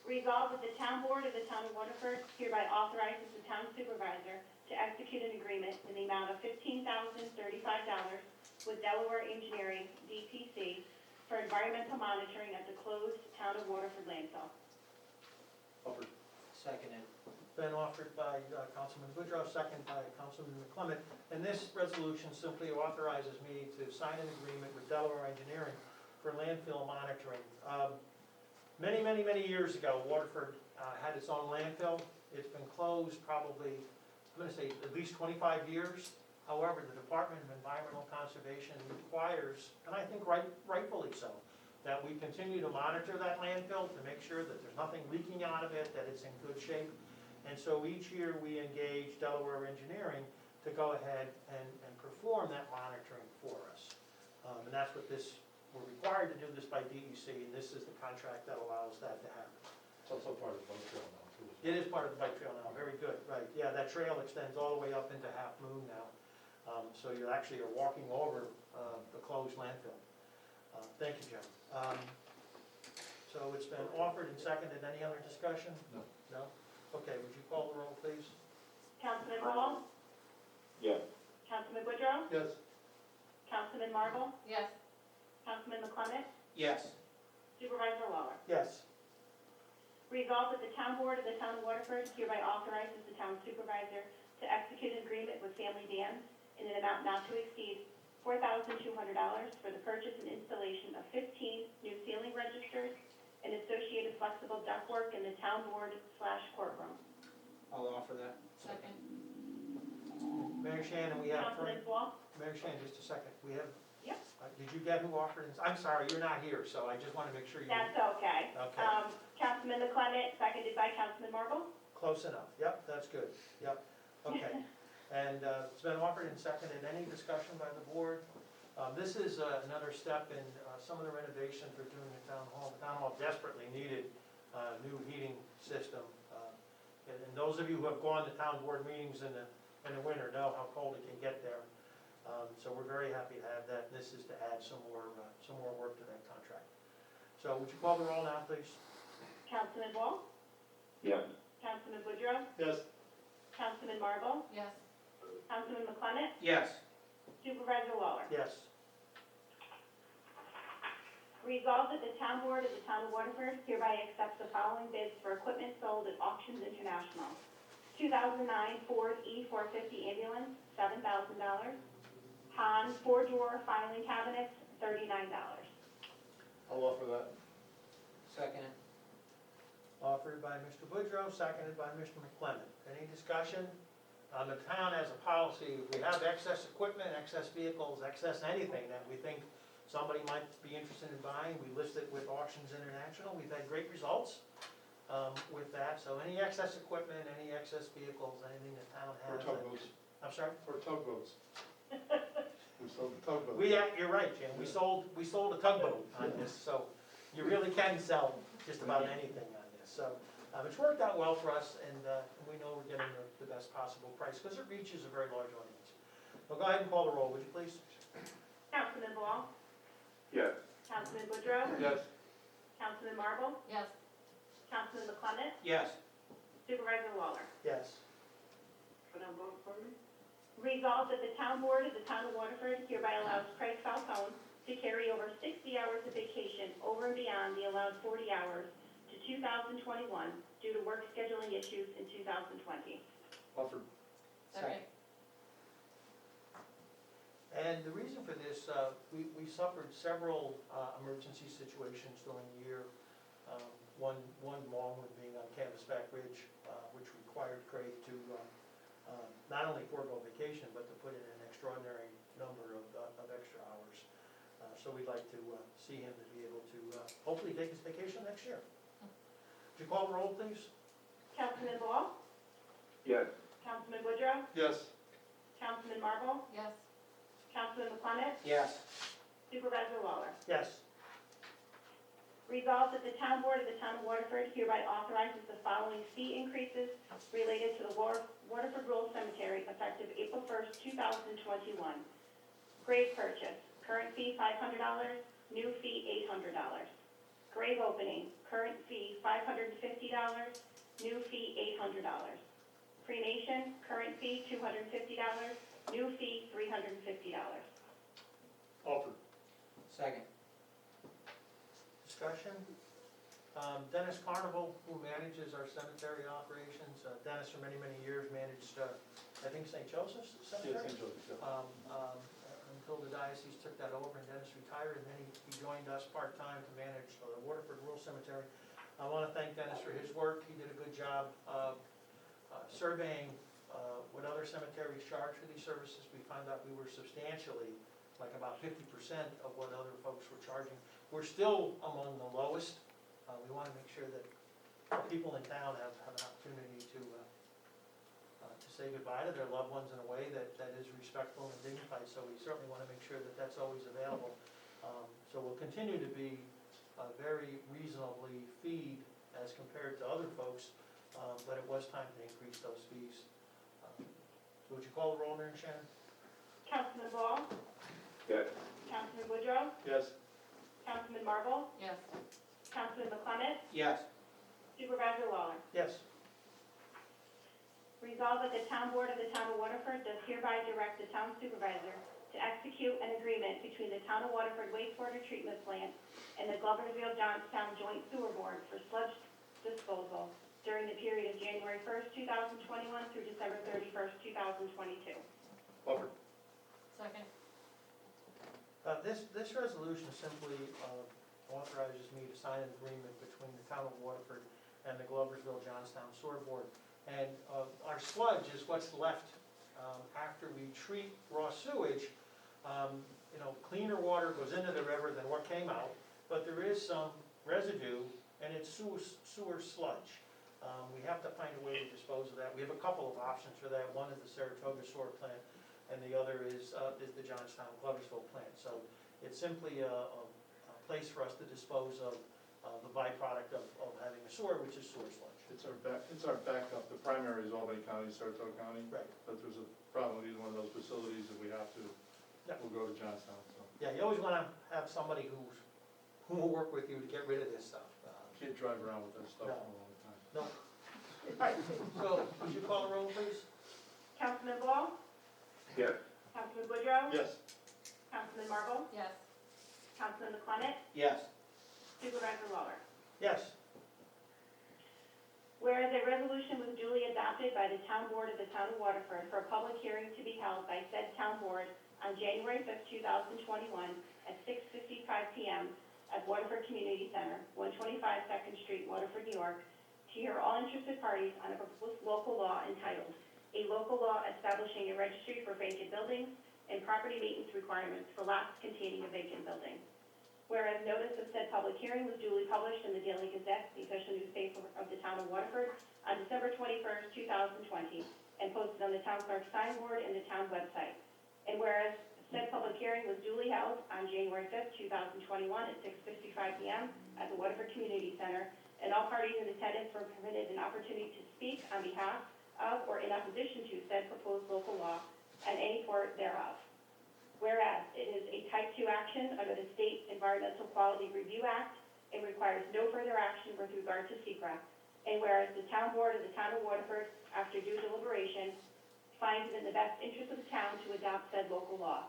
S3: Resolved that the town board of the town of Waterford hereby authorizes the town supervisor to execute an agreement in the amount of $15,035 with Delaware Engineering, DPC, for environmental monitoring at the closed town of Waterford landfill.
S8: Upper.
S7: Seconded.
S2: Been offered by Councilman Woodrow, second by Councilman McClement. And this resolution simply authorizes me to sign an agreement with Delaware Engineering for landfill monitoring. Many years ago, Waterford had its own landfill. It's been closed probably, I'm gonna say, at least 25 years. However, the Department of Environmental Conservation requires, and I think rightfully so, that we continue to monitor that landfill to make sure that there's nothing leaking out of it, that it's in good shape. And so each year we engage Delaware Engineering to go ahead and perform that monitoring for us. And that's what we're required to do this by DEC, and this is the contract that allows that to happen.
S8: It's also part of the bike trail now, too.
S2: It is part of the bike trail now, very good, right. Yeah, that trail extends all the way up into Half Moon now. So you actually are walking over the closed landfill. Thank you, Jim. So it's been offered and seconded. Any other discussion?
S8: No.
S2: No? Okay, would you call the roll, please?
S3: Councilman Ball?
S6: Yes.
S3: Councilman Woodrow?
S8: Yes.
S3: Councilman Marble?
S10: Yes.
S3: Councilman McClement?
S7: Yes.
S3: Supervisor Waller?
S2: Yes.
S3: Resolved that the town board of the town of Waterford hereby authorizes the town supervisor to execute an agreement with Family Dams in an amount not to exceed $4,200 for the purchase and installation of 15 new ceiling registers and associated flexible ductwork in the town board/courtroom.
S7: I'll offer that.
S10: Second.
S2: Mary Shannon, we have,
S3: Councilman Ball?
S2: Mary Shannon, just a second. We have,
S3: Yep.
S2: did you get who offered? I'm sorry, you're not here, so I just want to make sure you.
S3: That's okay.
S2: Okay.
S3: Councilman McClement, seconded by Councilman Marble?
S2: Close enough. Yep, that's good. Yep. Okay. And it's been offered and seconded. Any discussion by the board? This is another step in some of the renovations we're doing at Town Hall. The Town Hall desperately needed a new heating system. And those of you who have gone to town board meetings in the winter know how cold it can get there. So we're very happy to have that. This is to add some more work to that contract. So would you call the roll now, please?
S3: Councilman Ball?
S6: Yes.
S3: Councilman Woodrow?
S8: Yes.
S3: Councilman Marble?
S10: Yes.
S3: Councilman McClement?
S7: Yes.
S3: Supervisor Waller.
S2: Yes.
S3: Resolved that the town board of the town of Waterford hereby accepts the following bids for equipment sold at Auctions International. 2009 Ford E450 ambulance, $7,000. Han 4-drawer filing cabinets, $39.
S8: I'll offer that.
S7: Second it.
S2: Offered by Mr. Boudreau, seconded by Mr. McClement. Any discussion? The town has a policy, if we have excess equipment, excess vehicles, excess anything that we think somebody might be interested in buying, we list it with Auctions International. We've had great results with that, so any excess equipment, any excess vehicles, anything the town
S8: Or
S2: has.
S8: tugboats.
S2: I'm sorry?
S8: Or tugboats. We sold the tugboat.
S2: You're right, Jim, we sold a tugboat on this, so you really can sell just about anything on this. So it's worked out well for us, and we know we're getting the best possible price, because it reaches a very large audience. Well, go ahead and call the roll, would you please?
S3: Councilman Ball,
S6: Yes.
S3: Councilman Boudreau,
S8: Yes.
S3: Councilman Marble,
S10: Yes.
S3: Councilman McClement,
S7: Yes.
S3: Supervisor Waller.
S2: Yes.
S3: Resolved that the town board of the town of Waterford hereby allows Craig Falcone to carry over 60 hours of vacation over and beyond the allowed 40 hours to 2021 due to work scheduling issues in 2020.
S8: Offered.
S10: Second.
S2: And the reason for this, we suffered several emergency situations during the year. One long one being on Canvasback Ridge, which required Craig to not only forego vacation, but to put in an extraordinary number of extra hours. So we'd like to see him to be able to hopefully take his vacation next year. Would you call the roll, please?
S3: Councilman Ball,
S6: Yes.
S3: Councilman Boudreau,
S8: Yes.
S3: Councilman Marble,
S10: Yes.
S3: Councilman McClement,
S7: Yes.
S3: Supervisor Waller.
S2: Yes.
S3: Resolved that the town board of the town of Waterford hereby authorizes the following fee increases related to the Waterford Rural Cemetery effective April 1st, 2021. Grave purchase, current fee $500, new fee $800. Grave opening, current fee $550, new fee $800. Cremation, current fee $250, new fee $350.
S8: Offered.
S7: Second.
S2: Discussion? Dennis Carnival, who manages our cemetery operations, Dennis for many, many years managed, I think, St. Joseph's
S8: Yes,
S2: Cemetery.
S8: St. Joseph, yeah.
S2: Until the diocese took that over and Dennis retired, and then he joined us part-time to manage the Waterford Rural Cemetery. I want to thank Dennis for his work. He did a good job of surveying what other cemeteries charge for these services. We found out we were substantially, like about 50% of what other folks were charging. We're still among the lowest. We want to make sure that people in town have an opportunity to say goodbye to their loved ones in a way that is respectful and dignified, so we certainly want to make sure that that's always available. So we'll continue to be very reasonably feed as compared to other folks, but it was time to increase those fees. So would you call the roll, Mary Shannon?
S3: Councilman Ball,
S6: Yes.
S3: Councilman Boudreau,
S8: Yes.
S3: Councilman Marble,
S10: Yes.
S3: Councilman McClement,
S7: Yes.
S3: Supervisor Waller.
S2: Yes.
S3: Resolved that the town board of the town of Waterford does hereby direct the town supervisor to execute an agreement between the town of Waterford wastewater treatment plant and the Gloversville-Johnstown Joint Sewer Board for sludge disposal during the period of January 1st, 2021 through December 31st, 2022.
S8: Offered.
S10: Second.
S2: This resolution simply authorizes me to sign an agreement between the town of Waterford and the Gloversville-Johnstown Sewer Board. And our sludge is what's left after we treat raw sewage. Cleaner water goes into the river than what came out, but there is some residue, and it's sewer sludge. We have to find a way to dispose of that. We have a couple of options for that. One is the Saratoga sewer plant, and the other is the Johnstown Gloversville plant. So it's simply a place for us to dispose of the byproduct of having a sewer, which is sewer sludge.
S8: It's our backup. The primary is Albany County, Saratoga County.
S2: Right.
S8: But there's a problem with either one of those facilities that we have to,
S2: Yeah.
S8: we'll go to Johnstown, so.
S2: Yeah, you always want to have somebody who will work with you to get rid of this stuff.
S8: Can't drive around with that stuff
S2: No.
S8: for a long time.
S2: No. All right, so would you call the roll, please?
S3: Councilman Ball,
S6: Yes.
S3: Councilman Woodrow?
S8: Yes.
S3: Councilman Marble?
S10: Yes.
S3: Councilman McClement?
S7: Yes.
S3: Supervisor Waller?
S2: Yes.
S3: Whereas a resolution was duly adopted by the Town Board of the Town of Waterford for a public hearing to be held by said Town Board on January 5th, 2021 at 6:55 PM at Waterford Community Center, 125 2nd Street, Waterford, New York, to hear all interested parties on a proposed local law entitled, "A Local Law Establishing a Registry for Vacant Buildings and Property Maintenance Requirements for Lots Containing a Vacant Building." Whereas notice of said public hearing was duly published in the Daily Gazette, the official newspaper of the Town of Waterford, on December 21st, 2020, and posted on the town clerk's signboard and the town website. And whereas said public hearing was duly held on January 5th, 2021 at 6:55 PM at the Waterford Community Center, and all parties in attendance were permitted an opportunity to speak on behalf of or in opposition to said proposed local law and any part thereof. Whereas it is a Type 2 action under the State Environmental Quality Review Act and requires no further action with regard to SECRA. And whereas the Town Board of the Town of Waterford, after due deliberation, finds it in the best interest of the town to adopt said local law.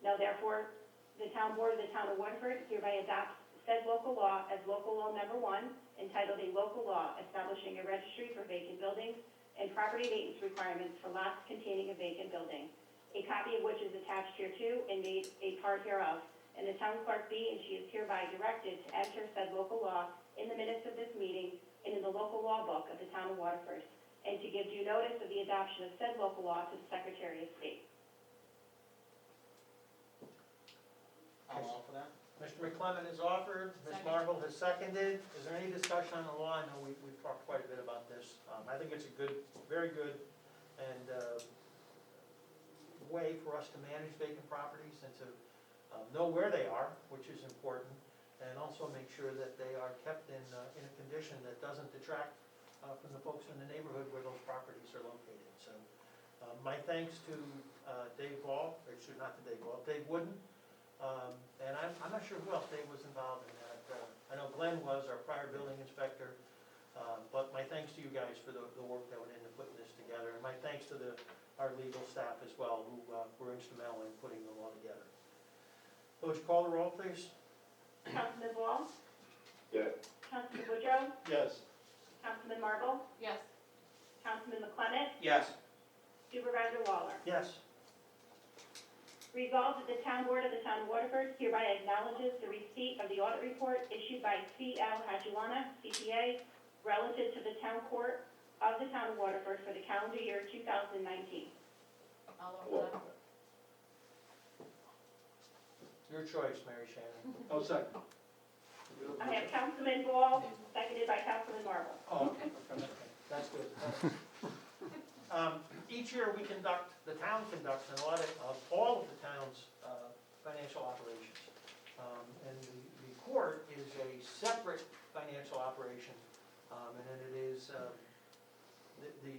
S3: Now therefore, the Town Board of the Town of Waterford hereby adopts said local law as local law number 1, entitled "A Local Law Establishing a Registry for Vacant Buildings and Property Maintenance Requirements for Lots Containing a Vacant Building," a copy of which is attached hereto and made a part hereof, and the town clerk be and she is hereby directed to enter said local law in the minutes of this meeting and in the local law book of the Town of Waterford, and to give due notice of the adoption of said local law to the Secretary of State.
S7: I'll offer that.
S2: Mr. McClement has offered, Ms.
S10: Second.
S2: Marble has seconded. Is there any discussion on the law? I know we've talked quite a bit about this. I think it's a good, very good, and way for us to manage vacant properties and to know where they are, which is important, and also make sure that they are kept in a condition that doesn't detract from the folks in the neighborhood where those properties are located. So my thanks to Dave Ball, or excuse, not to Dave Ball, Dave Wooden, and I'm not sure who else Dave was involved in that. I know Glenn was, our prior building inspector, but my thanks to you guys for the work that went into putting this together, and my thanks to our legal staff as well, who were instrumental in putting the law together. So would you call the roll, please?
S3: Councilman Ball?
S6: Yes.
S3: Councilman Woodrow?
S8: Yes.
S3: Councilman Marble?
S10: Yes.
S3: Councilman McClement?
S7: Yes.
S3: Supervisor Waller?
S2: Yes.
S3: Resolved that the Town Board of the Town of Waterford hereby acknowledges the receipt of the audit report issued by C.L. Hajuana, CPA, relative to the Town Court of the Town of Waterford for the calendar year 2019.
S10: I'll offer that.
S2: Your choice, Mary Shannon.
S8: Oh, second.
S3: I have Councilman Ball, seconded by Councilman Marble.
S2: Oh, okay, that's good. Each year we conduct, the town conducts an audit of all of the town's financial operations. And the court is a separate financial operation, and then it is, the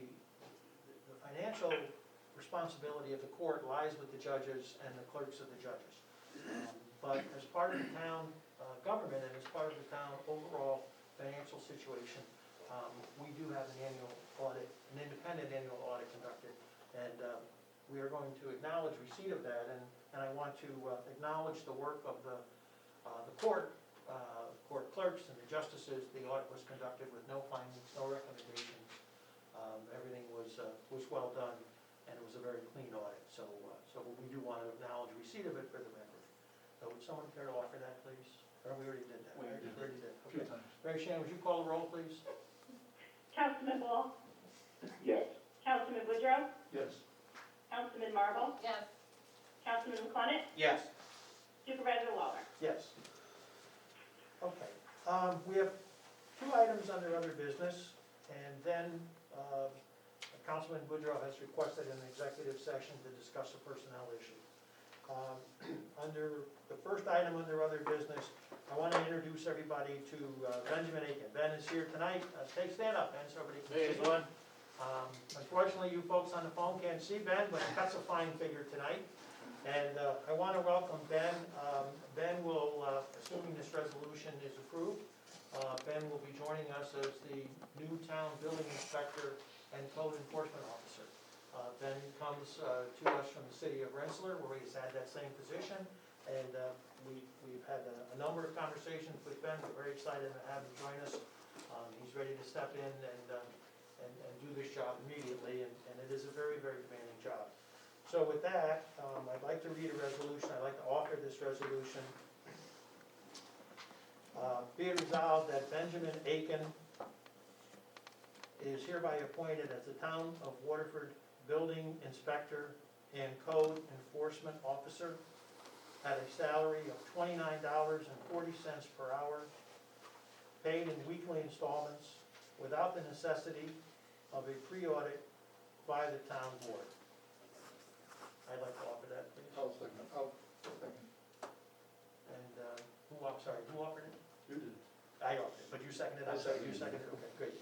S2: financial responsibility of the court lies with the judges and the clerks of the judges. But as part of the town government and as part of the town overall financial situation, we do have an annual audit, an independent annual audit conducted, and we are going to acknowledge receipt of that, and I want to acknowledge the work of the court clerks and the justices. The audit was conducted with no findings, no recommendations. Everything was well done, and it was a very clean audit, so we do want to acknowledge receipt of it for the record. So would someone care to offer that, please? Or we already did that?
S8: We did.
S2: Already did,
S8: Few
S2: okay.
S8: times.
S2: Mary Shannon, would you call the roll, please?
S3: Councilman Ball?
S6: Yes.
S3: Councilman Woodrow?
S8: Yes.
S3: Councilman Marble?
S10: Yes.
S3: Councilman McClement?
S7: Yes.
S3: Supervisor Waller?
S2: Yes. Okay, we have 2 items under other business, and then Councilman Woodrow has requested an executive session to discuss a personnel issue. Under the first item under other business, I want to introduce everybody to Benjamin Aiken. Ben is here tonight. Stand up, Ben, so everybody can see you. Unfortunately, you folks on the phone can't see Ben, but that's a fine figure tonight. And I want to welcome Ben. Ben will, assuming this resolution is approved, Ben will be joining us as the new town building inspector and code enforcement officer. Ben comes to us from the city of Rensselaer, where he's had that same position, and we've had a number of conversations with Ben. We're very excited to have him join us. He's ready to step in and do this job immediately, and it is a very, very demanding job. So with that, I'd like to read a resolution. I'd like to offer this resolution. Be it resolved that Benjamin Aiken is hereby appointed as the Town of Waterford Building Inspector and Code Enforcement Officer at a salary of $29.40 per hour, paid in weekly installments, without the necessity of a pre-audit by the town board. I'd like to offer that, please.
S8: I'll second.
S2: And, I'm sorry, who offered it?
S8: You did.
S2: I offered it, but you seconded it? I'm sorry, you seconded it, okay, great.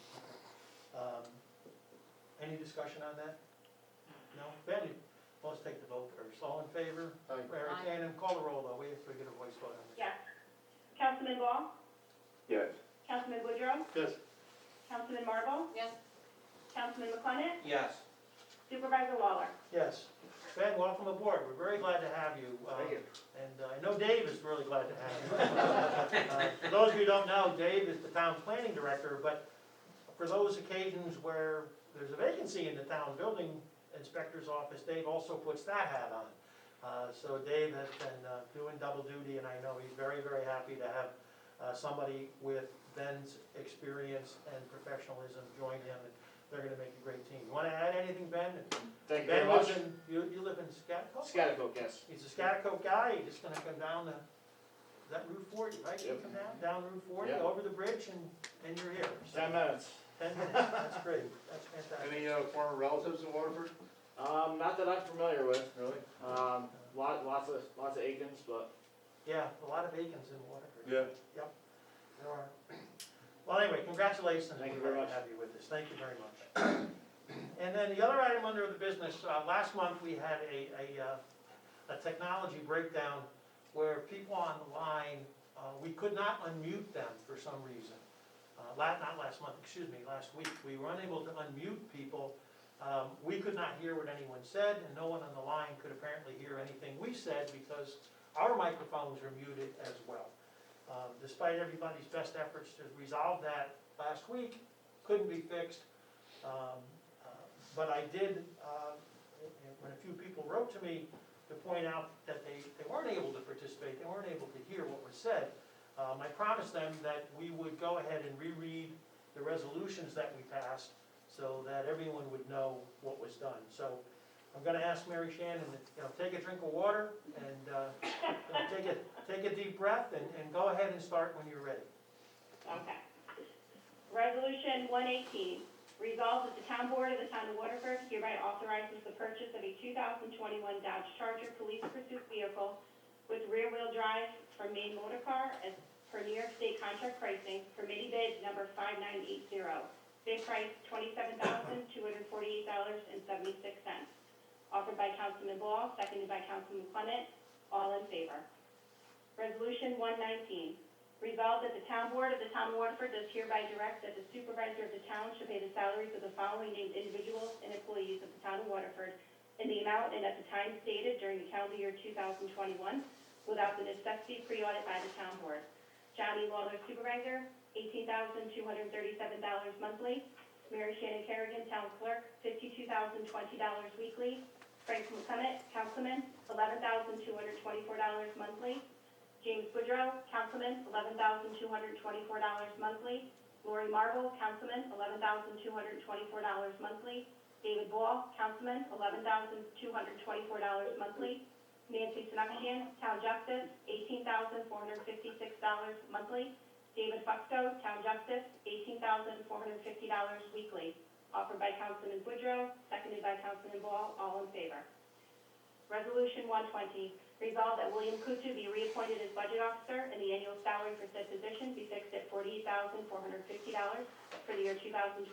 S2: Any discussion on that? No? Ben, let's take the vote first. All in favor?
S8: Aye.
S2: Mary Cannon, call the roll though, we have to get a voice vote on this.
S3: Yes. Councilman Ball?
S6: Yes.
S3: Councilman Woodrow?
S8: Yes.
S3: Councilman Marble?
S10: Yes.
S3: Councilman McClement?
S7: Yes.
S3: Supervisor Waller?
S2: Yes. Ben, welcome aboard. We're very glad to have you.
S1: Thank you.
S2: And I know Dave is really glad to have you. For those of you who don't know, Dave is the town planning director, but for those occasions where there's a vacancy in the town building inspector's office, Dave also puts that hat on. So Dave has been doing double duty, and I know he's very, very happy to have somebody with Ben's experience and professionalism join him, and they're gonna make a great team. You wanna add anything, Ben?
S1: Thank you
S2: Ben
S1: very much.
S2: lives in, you live in Scottscope?
S1: Scattercook, yes.
S2: He's a Scottscope guy, he's just gonna come down the, is that Route 40, right? You
S1: Yep.
S2: come down Route 40,
S1: Yep.
S2: over the bridge, and you're here. So,
S1: 10 minutes.
S2: 10 minutes, that's great, that's fantastic.
S1: Any former relatives in Waterford?
S12: Not that I'm familiar with, really. Lots of Aikens, but
S2: Yeah, a lot of Aikens in Waterford.
S8: Yeah.
S2: There are. Well, anyway, congratulations.
S12: Thank you
S2: We're
S12: very
S2: glad to
S12: much.
S2: have you with us, thank you very much. And then the other item under the business, last month we had a technology breakdown where people on the line, we could not unmute them for some reason. Not last month, excuse me, last week. We were unable to unmute people. We could not hear what anyone said, and no one on the line could apparently hear anything we said because our microphones were muted as well. Despite everybody's best efforts to resolve that last week, couldn't be fixed. But I did, when a few people wrote to me to point out that they weren't able to participate, they weren't able to hear what was said, I promised them that we would go ahead and reread the resolutions that we passed so that everyone would know what was done. So I'm gonna ask Mary Shannon to, take a drink of water and, take a deep breath and go ahead and start when you're ready.
S3: Okay. Resolution 118, resolved that the town board of the town of Waterford hereby authorizes the purchase of a 2021 Dodge Charger police pursuit vehicle with rear-wheel drive from Maine Motor Car as per New York State contract pricing for mini bid number 5980. Bid price $27,248.76. Offered by Councilman Ball, seconded by Councilman Clement. All in favor. Resolution 119, resolved that the town board of the town of Waterford does hereby direct that the supervisor of the town shall pay the salaries of the following named individuals and employees of the town of Waterford in the amount and at the time stated during the calendar year 2021 without the necessity pre-audit by the town board. Johnny Lawler, supervisor, $18,237 monthly. Mary Shannon Kerrigan, town clerk, $52,020 weekly. Frank McCummett, councilman, $11,224 monthly. James Woodrow, councilman, $11,224 monthly. Lori Marble, councilman, $11,224 monthly. David Ball, councilman, $11,224 monthly. Nancy Snuckshan, town justice, $18,456 monthly. David Fuxto, town justice, $18,450 weekly. Offered by Councilman Woodrow, seconded by Councilman Ball, all in favor. Resolution 120, resolved that William Kutu be reappointed as budget officer and the annual salary for said position be fixed at $48,450 for the year 2021,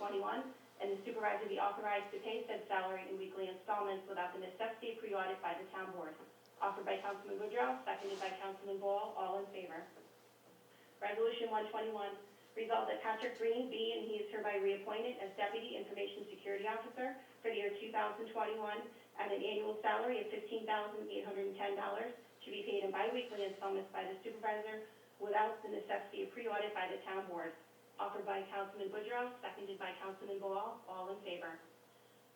S3: and the supervisor be authorized to pay said salary in weekly installments without the necessity of pre-audit by the town board. Offered by Councilman Woodrow, seconded by Councilman Ball, all in favor. Resolution 121, Resolved that Patrick Green be and he is hereby reappointed as Deputy Information Security Officer for the year 2021 at an annual salary of $15,810 to be paid in biweekly installments by the supervisor without the necessity of pre-audit by the town board. Offered by Councilman Boudreaux, seconded by Councilman Ball, all in favor.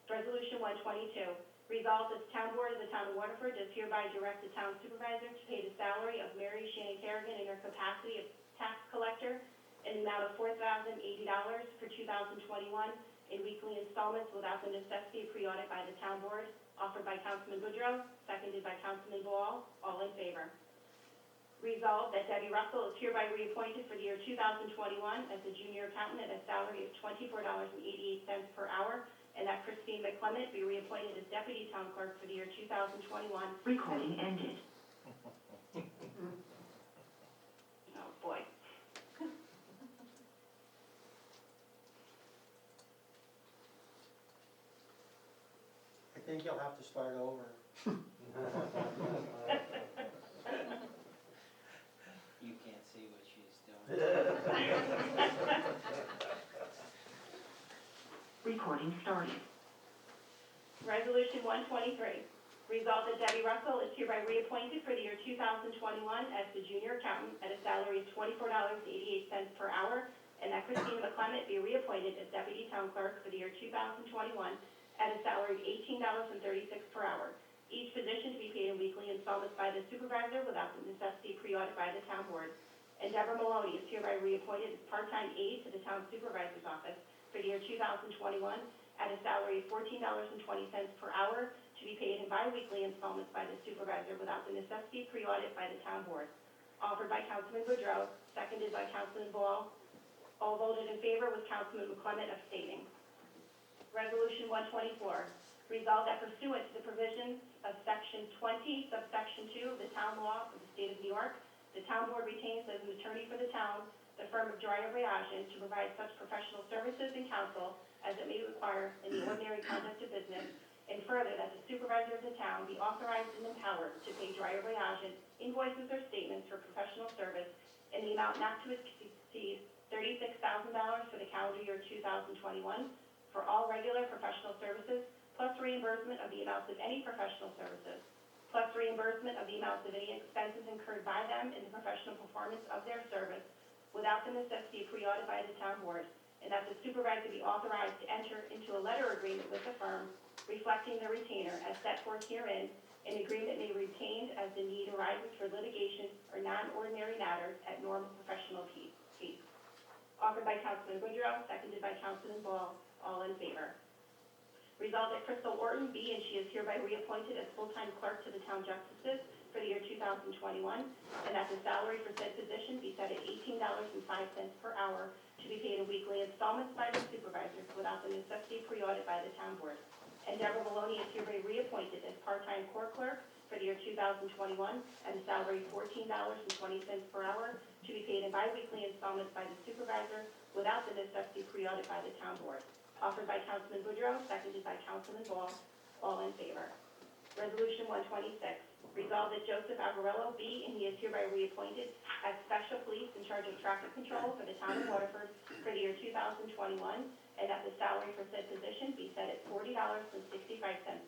S3: Resolution 122, resolved that the town board of the town of Waterford does hereby direct the town supervisor to pay the salary of Mary Shane Kerrigan in her capacity of tax collector in the amount of $4,080 for 2021 in weekly installments without the necessity of pre-audit by the town board. Offered by Councilman Boudreaux, seconded by Councilman Ball, all in favor. Resolved that Debbie Russell is hereby reappointed for the year 2021 as a junior accountant at a salary of $24.88 per hour, and that Christine McClement be reappointed as deputy town clerk for the year 2021.
S9: Recording ended.
S3: Oh, boy.
S7: I think you'll have to start over. You can't see what she's doing.
S9: Recording started.
S3: Resolution 123, resolved that Debbie Russell is hereby reappointed for the year 2021 as the junior accountant at a salary of $24.88 per hour, and that Christine McClement be reappointed as deputy town clerk for the year 2021 at a salary of $18.36 per hour. Each position to be paid in weekly installments by the supervisor without the necessity of pre-audit by the town board. And Deborah Maloney is hereby reappointed as part-time aide to the town supervisor's office for the year 2021 at a salary of $14.20 per hour to be paid in biweekly installments by the supervisor without the necessity of pre-audit by the town board. Offered by Councilman Boudreaux, seconded by Councilman Ball. All voted in favor with Councilman McClement abstaining. Resolution 124, resolved that pursuant to the provisions of Section 20, subsection 2 of the town law of the state of New York, the town board retains as an attorney for the town the firm of Dreyer Reagin to provide such professional services and counsel as it may require in the ordinary conduct of business, and further that the supervisor of the town be authorized and empowered to pay Dreyer Reagin invoices or statements for professional service in the amount not to exceed $36,000 for the calendar year 2021 for all regular professional services, plus reimbursement of the amounts of any professional services, plus reimbursement of the amounts of any expenses incurred by them in the professional performance of their service without the necessity of pre-audit by the town board, and that the supervisor be authorized to enter into a letter agreement with the firm reflecting the retainer as set forth herein. An agreement may be retained as the need arises for litigation or non-ordinary matters at normal professional fees. Offered by Councilman Boudreaux, seconded by Councilman Ball, all in favor. Resolved that Crystal Orton be and she is hereby reappointed as full-time clerk to the town justices for the year 2021, and that the salary for said position be set at $18.05 per hour to be paid in weekly installments by the supervisor without the necessity of pre-audit by the town board. And Deborah Maloney is hereby reappointed as part-time court clerk for the year 2021 at a salary of $14.20 per hour to be paid in biweekly installments by the supervisor without the necessity of pre-audit by the town board. Offered by Councilman Boudreaux, seconded by Councilman Ball, all in favor. Resolution 126, resolved that Joseph Agarello be and he is hereby reappointed as special police in charge of traffic control for the town of Waterford for the year 2021, and that the salary for said position be set at $40.65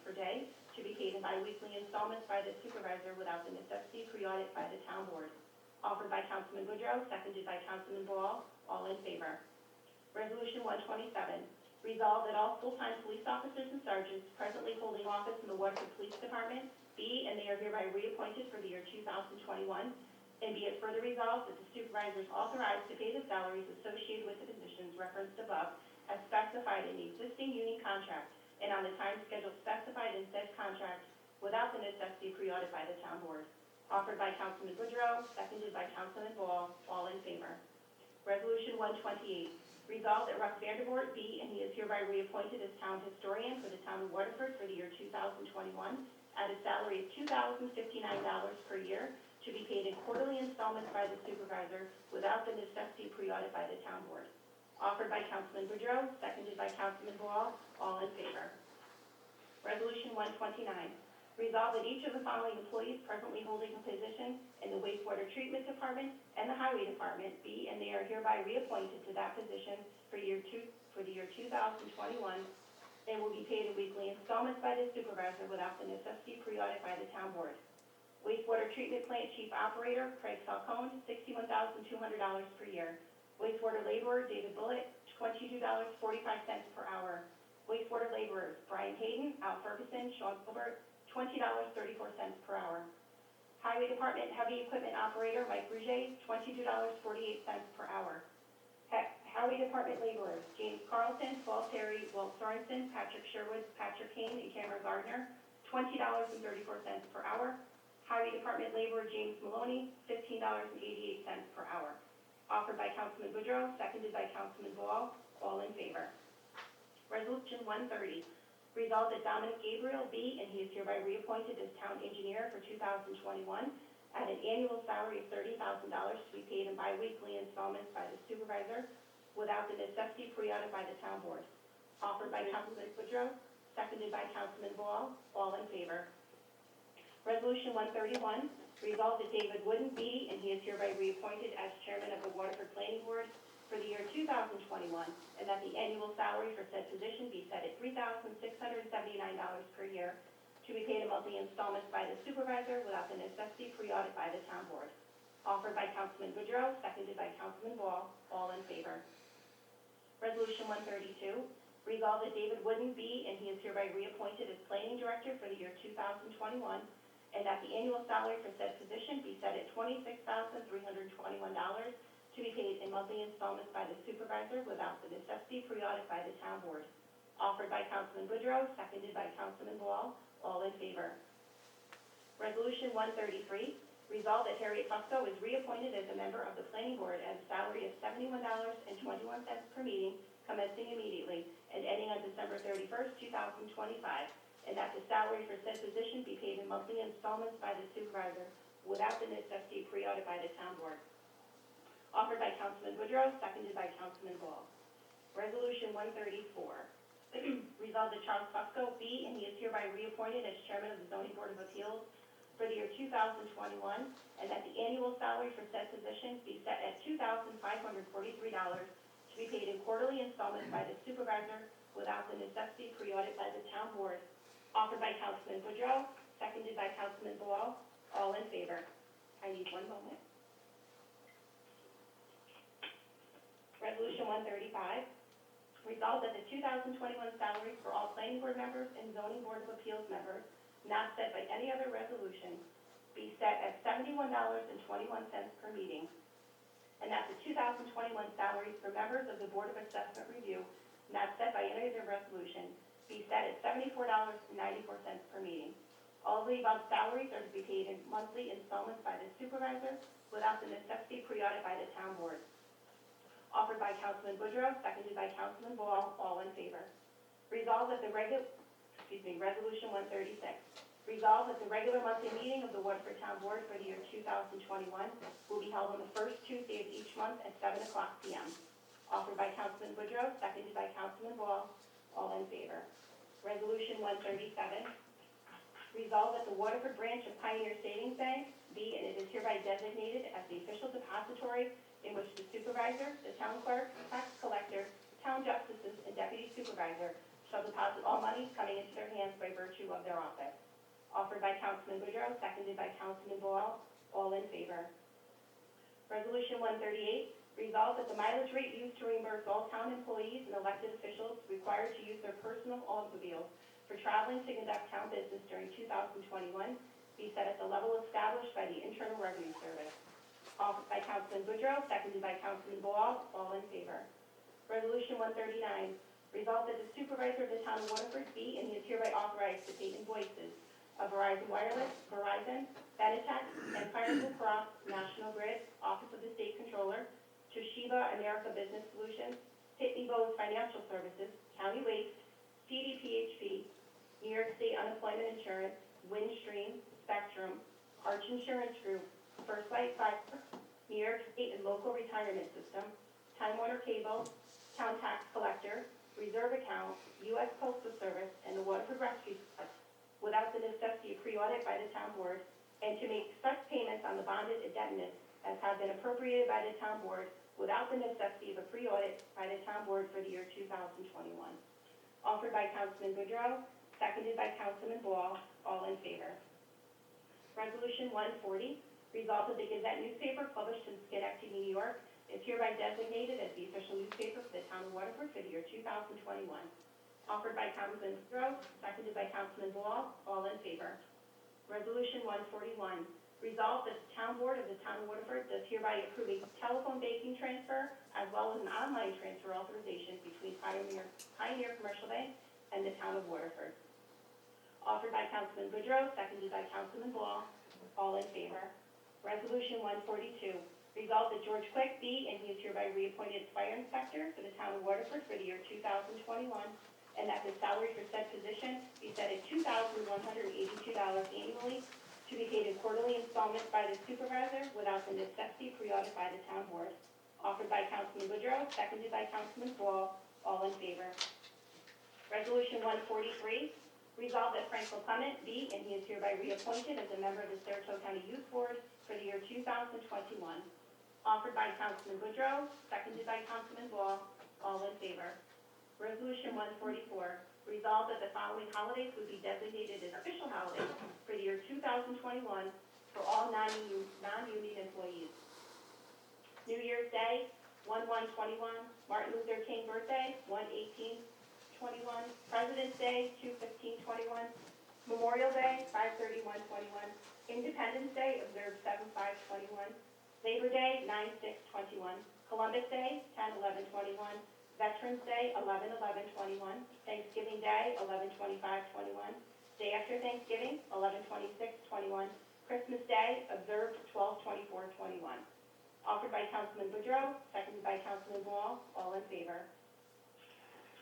S3: per day to be paid in biweekly installments by the supervisor without the necessity of pre-audit by the town board. Offered by Councilman Boudreaux, seconded by Councilman Ball, all in favor. Resolution 127, resolved that all full-time police officers and sergeants presently holding office in the Waterford Police Department be and they are hereby reappointed for the year 2021, and be it further resolved that the supervisor is authorized to pay the salaries associated with the positions referenced above as specified in the existing union contract and on the time schedule specified in said contract without the necessity of pre-audit by the town board. Offered by Councilman Boudreaux, seconded by Councilman Ball, all in favor. Resolution 128, resolved that Russ Vandervoort be and he is hereby reappointed as town historian for the town of Waterford for the year 2021 at a salary of $2,059 per year to be paid in quarterly installments by the supervisor without the necessity of pre-audit by the town board. Offered by Councilman Boudreaux, seconded by Councilman Ball, all in favor. Resolution 129, Resolved that each of the following employees presently holding a position in the wastewater treatment department and the highway department be, and they are hereby reappointed to that position for the year 2021, and will be paid in weekly installments by the supervisor without the necessity pre-audit by the town board. Wastewater treatment plant chief operator Craig Falcone, $61,200 per year. Wastewater laborer David Bullitt, $22.45 per hour. Wastewater laborers Brian Hayden, Al Ferguson, Sean Gilbert, $20.34 per hour. Highway Department Heavy Equipment Operator Mike Rouget, $22.48 per hour. Highway Department laborers James Carlson, Paul Terry, Walt Sorensen, Patrick Sherwood, Patrick Kane, and Cameron Gardner, $20.34 per hour. Highway Department laborer James Maloney, $15.88 per hour. Offered by Councilman Boudreaux, seconded by Councilman Ball, all in favor. Resolution 130, resolved that Dominic Gabriel be, and he is hereby reappointed as town engineer for 2021 at an annual salary of $30,000 to be paid in biweekly installments by the supervisor without the necessity pre-audit by the town board. Offered by Councilman Boudreaux, seconded by Councilman Ball, all in favor. Resolution 131, resolved that David Wooden be, and he is hereby reappointed as chairman of the Waterford Planning Board for the year 2021, and that the annual salary for said position be set at $3,679 per year to be paid in monthly installments by the supervisor without the necessity pre-audit by the town board. Offered by Councilman Boudreaux, seconded by Councilman Ball, all in favor. Resolution 132, resolved that David Wooden be, and he is hereby reappointed as planning director for the year 2021, and that the annual salary for said position be set at $26,321 to be paid in monthly installments by the supervisor without the necessity pre-audit by the town board. Offered by Councilman Boudreaux, seconded by Councilman Ball, all in favor. Resolution 133, resolved that Harriet Fusco is reappointed as a member of the planning board at a salary of $71.21 per meeting, commencing immediately and ending on December 31st, 2025, and that the salary for said position be paid in monthly installments by the supervisor without the necessity pre-audit by the town board. Offered by Councilman Boudreaux, seconded by Councilman Ball. Resolution 134. Resolved that Charles Fusco be, and he is hereby reappointed as chairman of the Zoning Board of Appeals for the year 2021, and that the annual salary for said position be set at $2,543 to be paid in quarterly installments by the supervisor without the necessity pre-audit by the town board. Offered by Councilman Boudreaux, seconded by Councilman Ball, all in favor. I need one moment. Resolution 135, resolved that the 2021 salaries for all planning board members and zoning board of appeals members, not set by any other resolution, be set at $71.21 per meeting, and that the 2021 salaries for members of the Board of Assessment Review, not set by any other resolution, be set at $74.94 per meeting. All of the above salaries are to be paid in monthly installments by the supervisor without the necessity pre-audit by the town board. Offered by Councilman Boudreaux, seconded by Councilman Ball, all in favor. Resolved that the Resolution 136. Resolved that the regular monthly meeting of the Waterford Town Board for the year 2021 will be held on the first Tuesday of each month at 7 o'clock p.m. Offered by Councilman Boudreaux, seconded by Councilman Ball, all in favor. Resolution 137. Resolved that the Waterford branch of Pioneer Savings Bank be, and it is hereby designated as the official depository in which the supervisor, the town clerk, tax collector, town justices, and deputy supervisor shall deposit all monies coming into their hands by virtue of their office. Offered by Councilman Boudreaux, seconded by Councilman Ball, all in favor. Resolution 138, resolved that the mileage rate used to reimburse all town employees and elected officials required to use their personal automobiles for traveling to conduct town business during 2021 be set at the level established by the Internal Revenue Service. Offered by Councilman Boudreaux, seconded by Councilman Ball, all in favor. Resolution 139, resolved that the supervisor of the town of Waterford be, and he is hereby authorized to pay invoices of Verizon Wireless, Verizon, Benetech, Empire Blue Cross, National Grid, Office of the State Controller, Toshiba America Business Solutions, Pitney Bowes Financial Services, County Waste, CDPHP, New York State Unemployment Insurance, Windstream, Spectrum, Arch Insurance Group, First Light Fiber, New York State and Local Retirement System, Time Warner Cable, Town Tax Collector, Reserve Account, U.S. Postal Service, and the Waterford Rescue Squad without the necessity of pre-audit by the town board, and to make such payments on the bonded indebtedness as have been appropriated by the town board without the necessity of a pre-audit by the town board for the year 2021. Offered by Councilman Boudreau, seconded by Councilman Ball, all in favor. Resolution 140, resolved that the Gazette newspaper published in Schenectady, New York, is hereby designated as the official newspaper for the town of Waterford for the year 2021. Offered by Councilman Boudreau, seconded by Councilman Ball, all in favor. Resolution 141, resolved that the town board of the town of Waterford does hereby approve a telephone banking transfer as well as an online transfer authorization between Pioneer Commercial Bank and the town of Waterford. Offered by Councilman Boudreau, seconded by Councilman Ball, all in favor. Resolution 142, resolved that George Quick be and he is hereby reappointed fire inspector for the town of Waterford for the year 2021, and that the salary for said position be set at $2,182 annually, to be paid in quarterly installments by the supervisor without the necessity pre-audit by the town board. Offered by Councilman Boudreau, seconded by Councilman Ball, all in favor. Resolution 143, resolved that Frank Clement be and he is hereby reappointed as a member of the Saratoga County Youth Board for the year 2021. Offered by Councilman Boudreau, seconded by Councilman Ball, all in favor. Resolution 144, resolved that the following holidays would be designated as official holidays for the year 2021 for all non-union employees. New Year's Day, 1/1/21, Martin Luther King birthday, 1/18/21, President's Day, 2/15/21, Memorial Day, 5/31/21, Independence Day, observed 7/5/21, Labor Day, 9/6/21, Columbus Day, 10/11/21, Veterans Day, 11/11/21, Thanksgiving Day, 11/25/21, Day after Thanksgiving, 11/26/21, Christmas Day, observed 12/24/21. Offered by Councilman Boudreau, seconded by Councilman Ball, all in favor.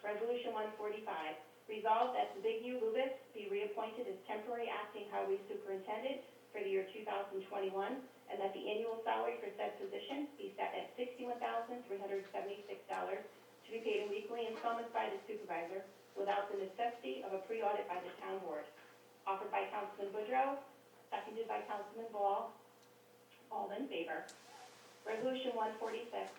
S3: Resolution 145, resolved that Big U Lubis be reappointed as temporary acting highway superintendent for the year 2021, and that the annual salary for said position be set at $61,376, to be paid in weekly installments by the supervisor without the necessity of a pre-audit by the town board. Offered by Councilman Boudreau, seconded by Councilman Ball, all in favor. Resolution 146,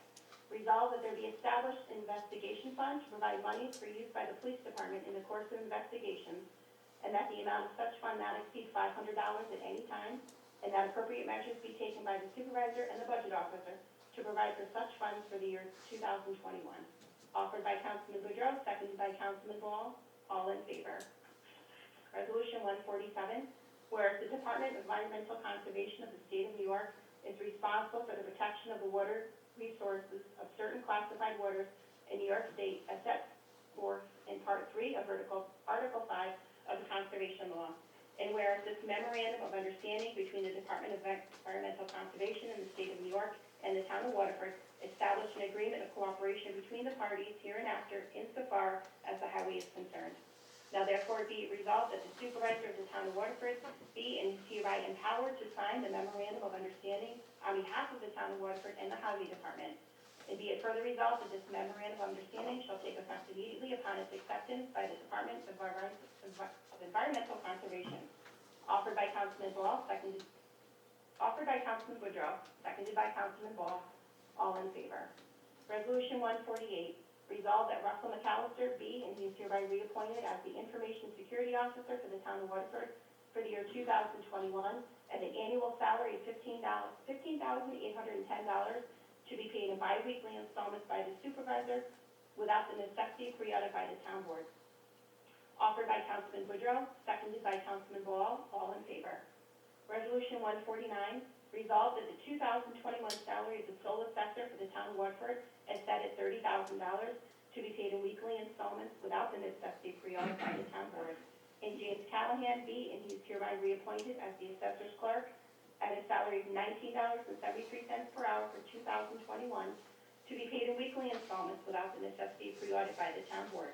S3: resolved that there be established an investigation fund to provide monies for use by the police department in the course of investigations, and that the amount of such fund not exceed $500 at any time, and that appropriate measures be taken by the supervisor and the budget officer to provide for such funds for the year 2021. Offered by Councilman Boudreau, seconded by Councilman Ball, all in favor. Resolution 147, whereas the Department of Environmental Conservation of the State of New York is responsible for the protection of the water resources of certain classified waters in New York State as set forth in Part 3 of Article 5 of the Conservation Law. And whereas this memorandum of understanding between the Department of Environmental Conservation in the State of New York and the Town of Waterford established an agreement of cooperation between the parties hereinafter insofar as the highway is concerned. Now therefore be it resolved that the supervisor of the Town of Waterford be and is hereby empowered to sign the memorandum of understanding on behalf of the Town of Waterford and the Highway Department. And be it further resolved that this memorandum of understanding shall take effect immediately upon its acceptance by the Department of Environmental Conservation. Offered by Councilman Ball, offered by Councilman Boudreau, seconded by Councilman Ball, all in favor. Resolution 148, resolved that Russell McAllister be and he is hereby reappointed as the Information Security Officer for the Town of Waterford for the year 2021 at an annual salary of $15,810 to be paid in bi-weekly installments by the supervisor without the necessity of pre-audit by the town board. Offered by Councilman Boudreau, seconded by Councilman Ball, all in favor. Resolution 149, resolved that the 2021 salary of the sole assessor for the Town of Waterford is set at $30,000 to be paid in weekly installments without the necessity of pre-audit by the town board. And James Callahan be and he is hereby reappointed as the assessor's clerk at a salary of $19.73 per hour for 2021 to be paid in weekly installments without the necessity of pre-audit by the town board.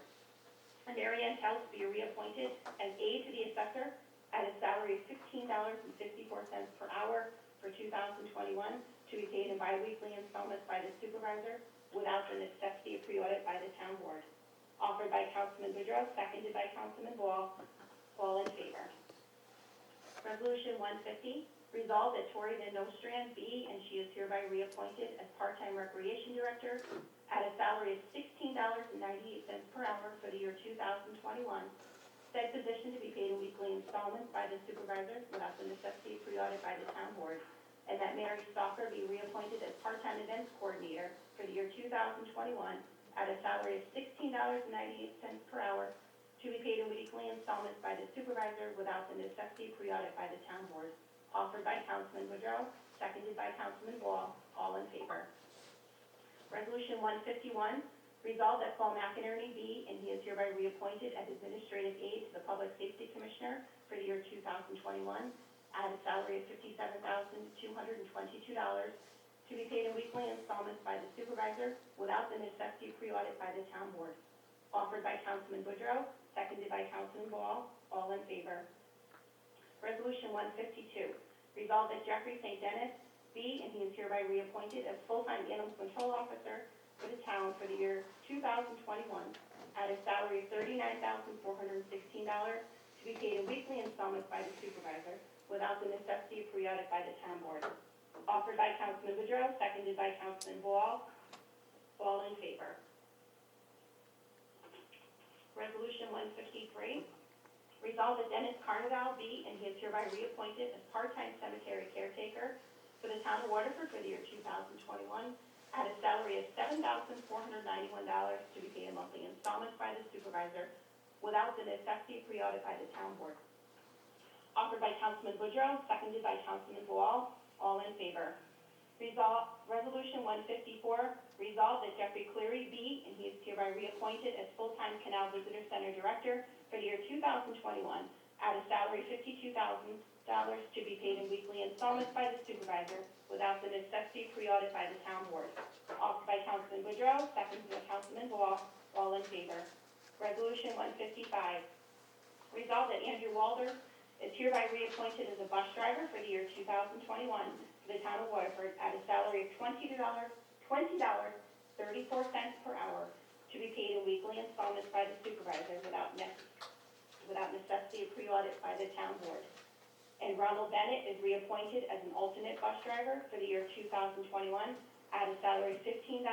S3: And Marianne Tells be reappointed as aide to the assessor at a salary of $15.54 per hour for 2021 to be paid in bi-weekly installments by the supervisor without the necessity of pre-audit by the town board. Offered by Councilman Boudreau, seconded by Councilman Ball, All in favor? Resolution 150, resolved that Tori Van Nostrand be and she is hereby reappointed as part-time recreation director at a salary of $16.98 per hour for the year 2021. Said position to be paid in weekly installments by the supervisor without the necessity of pre-audit by the town board. And that Mary Stalker be reappointed as part-time events coordinator for the year 2021 at a salary of $16.98 per hour to be paid in weekly installments by the supervisor without the necessity of pre-audit by the town board. Offered by Councilman Woodrow, seconded by Councilman Wall, all in favor. Resolution 151, resolved that Paul McInerney be and he is hereby reappointed as administrative aide to the Public Safety Commissioner for the year 2021 at a salary of $57,222 to be paid in weekly installments by the supervisor without the necessity of pre-audit by the town board. Offered by Councilman Woodrow, seconded by Councilman Wall, all in favor. Resolution 152, resolved that Jeffrey St. Dennis be and he is hereby reappointed as full-time animal control officer for the town for the year 2021 at a salary of $39,416 to be paid in weekly installments by the supervisor without the necessity of pre-audit by the town board. Offered by Councilman Woodrow, seconded by Councilman Wall, all in favor. Resolution 153, resolved that Dennis Carnival be and he is hereby reappointed as part-time cemetery caretaker for the town of Waterford for the year 2021 at a salary of $7,491 to be paid in monthly installments by the supervisor without the necessity of pre-audit by the town board. Offered by Councilman Woodrow, seconded by Councilman Wall, all in favor. Resolution 154, resolved that Jeffrey Cleary be and he is hereby reappointed as full-time Canal Visitor Center Director for the year 2021 at a salary of $52,000 to be paid in weekly installments by the supervisor without the necessity of pre-audit by the town board. Offered by Councilman Woodrow, seconded by Councilman Wall, all in favor. Resolution 155, resolved that Andrew Walder is hereby reappointed as a bus driver for the year 2021 for the town of Waterford at a salary of $20.34 per hour to be paid in weekly installments by the supervisor without necessity of pre-audit by the town board. And Ronald Bennett is reappointed as an alternate bus driver for the year 2021 at a salary of $15.30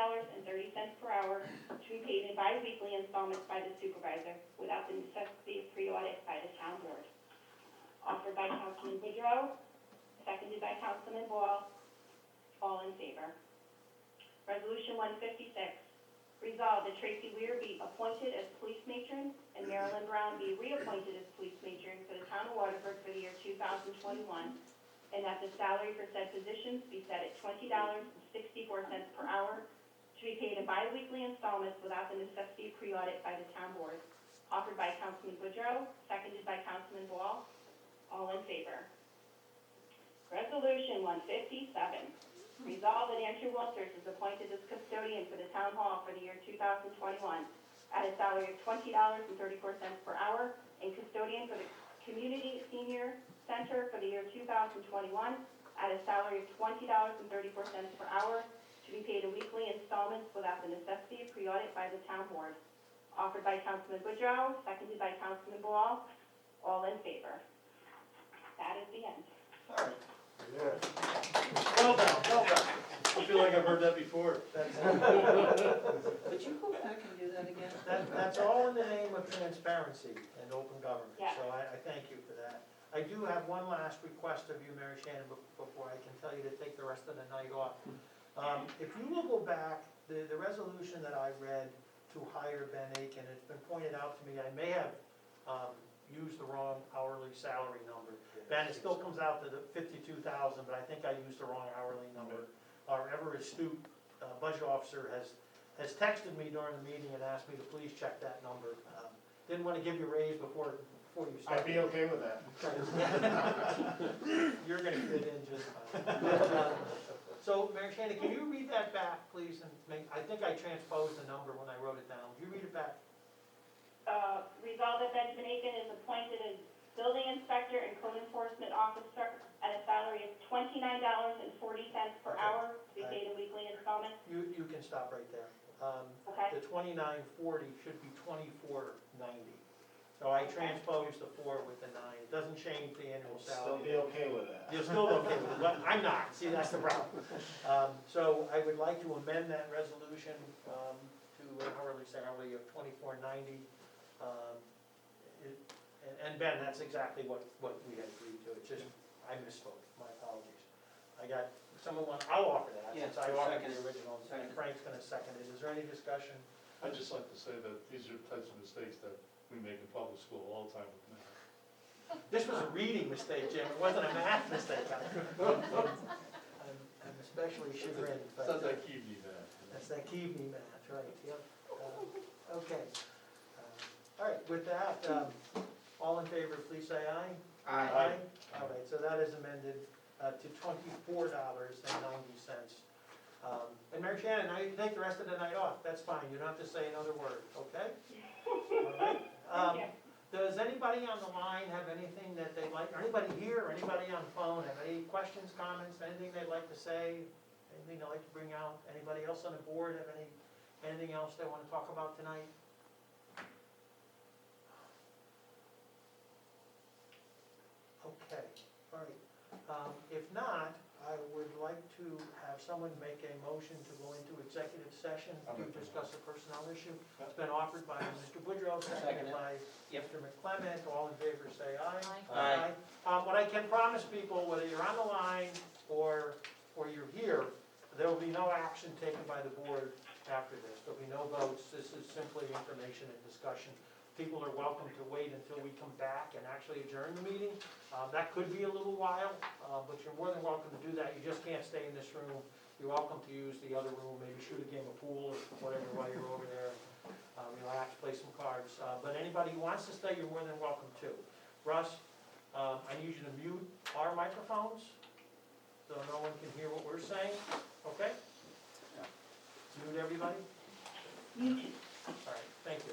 S3: per hour to be paid in bi-weekly installments by the supervisor without the necessity of pre-audit by the town board. Offered by Councilman Woodrow, seconded by Councilman Wall, all in favor. Resolution 156, resolved that Tracy Weir be appointed as police matron and Marilyn Brown be reappointed as police matron for the town of Waterford for the year 2021, and that the salary for said positions be set at $20.64 per hour to be paid in bi-weekly installments without the necessity of pre-audit by the town board. Offered by Councilman Woodrow, seconded by Councilman Wall, all in favor. Resolution 157, resolved that Andrew Walters is appointed as custodian for the town hall for the year 2021 at a salary of $20.34 per hour and custodian for the community senior center for the year 2021 at a salary of $20.34 per hour to be paid in weekly installments without the necessity of pre-audit by the town board. Offered by Councilman Woodrow, seconded by Councilman Wall, all in favor. That is the end.
S2: All right.
S1: Yeah.
S2: Well done, well done.
S8: I feel like I've heard that before.
S2: That's,
S7: Could you go back and do that again?
S2: that's all in the name of transparency and open government.
S3: Yeah.
S2: So I thank you for that. I do have one last request of you, Mary Shannon, before I can tell you to take the rest of the night off. If you will go back, the resolution that I read to hire Ben Aiken, it's been pointed out to me, I may have used the wrong hourly salary number. Ben, it still comes out to the $52,000, but I think I used the wrong hourly number. Our ever astute budget officer has texted me during the meeting and asked me to please check that number. Didn't want to give you a raise before you started.
S1: I'd be okay with that.
S2: You're gonna fit in just fine. So, Mary Shannon, can you read that back, please? And I think I transposed the number when I wrote it down. Can you read it back?
S3: Resolved that Benjamin Aiken is appointed as building inspector and code enforcement officer at a salary of $29.40 per hour to be paid in weekly installments.
S2: You can stop right there.
S3: Okay.
S2: The $29.40 should be $24.90. So I transposed the 4 with the 9. It doesn't change the annual
S1: Still
S2: salary.
S1: be okay with that.
S2: You're still okay with it, but I'm not, see, that's the problem. So I would like to amend that resolution to an hourly salary of $24.90. And Ben, that's exactly what we had agreed to, it's just, I misspoke, my apologies. I got, I'll offer that,
S7: Yeah,
S2: since I offered
S7: second.
S2: the original, and
S7: Second.
S2: Frank's gonna second it. Is there any discussion?
S8: I'd just like to say that these are types of mistakes that we make in public school all the time with math.
S2: This was a reading mistake, Jim, it wasn't a math mistake. I'm especially chagrined, but.
S8: Sounds like Keavney math.
S2: That's that Keavney math, right, yep. Okay. All right, with that, all in favor, please say aye.
S7: Aye.
S2: All right, so that is amended to $24.90. And Mary Shannon, now you can take the rest of the night off, that's fine, you don't have to say another word, okay? All right.
S3: Thank you.
S2: Does anybody on the line have anything that they'd like, or anybody here, or anybody on the phone, have any questions, comments, anything they'd like to say? Anything they'd like to bring out? Anybody else on the board have anything else they want to talk about tonight? Okay, all right. If not, I would like to have someone make a motion to go into executive session to discuss a personnel issue. It's been offered by Mr. Woodrow, seconded
S7: Second.
S2: by
S7: Yep.
S2: Mr. McClement. All in favor, say aye.
S7: Aye.
S2: What I can promise people, whether you're on the line or you're here, there will be no action taken by the board after this. There'll be no votes. This is simply information and discussion. People are welcome to wait until we come back and actually adjourn the meeting. That could be a little while, but you're more than welcome to do that. You just can't stay in this room. You're welcome to use the other room, maybe shoot a game of pool or whatever while you're over there. Relax, play some cards. But anybody who wants to stay, you're more than welcome to. Russ, I need you to mute our microphones so no one can hear what we're saying, okay? Mute everybody?
S9: Muted.
S2: All right, thank you.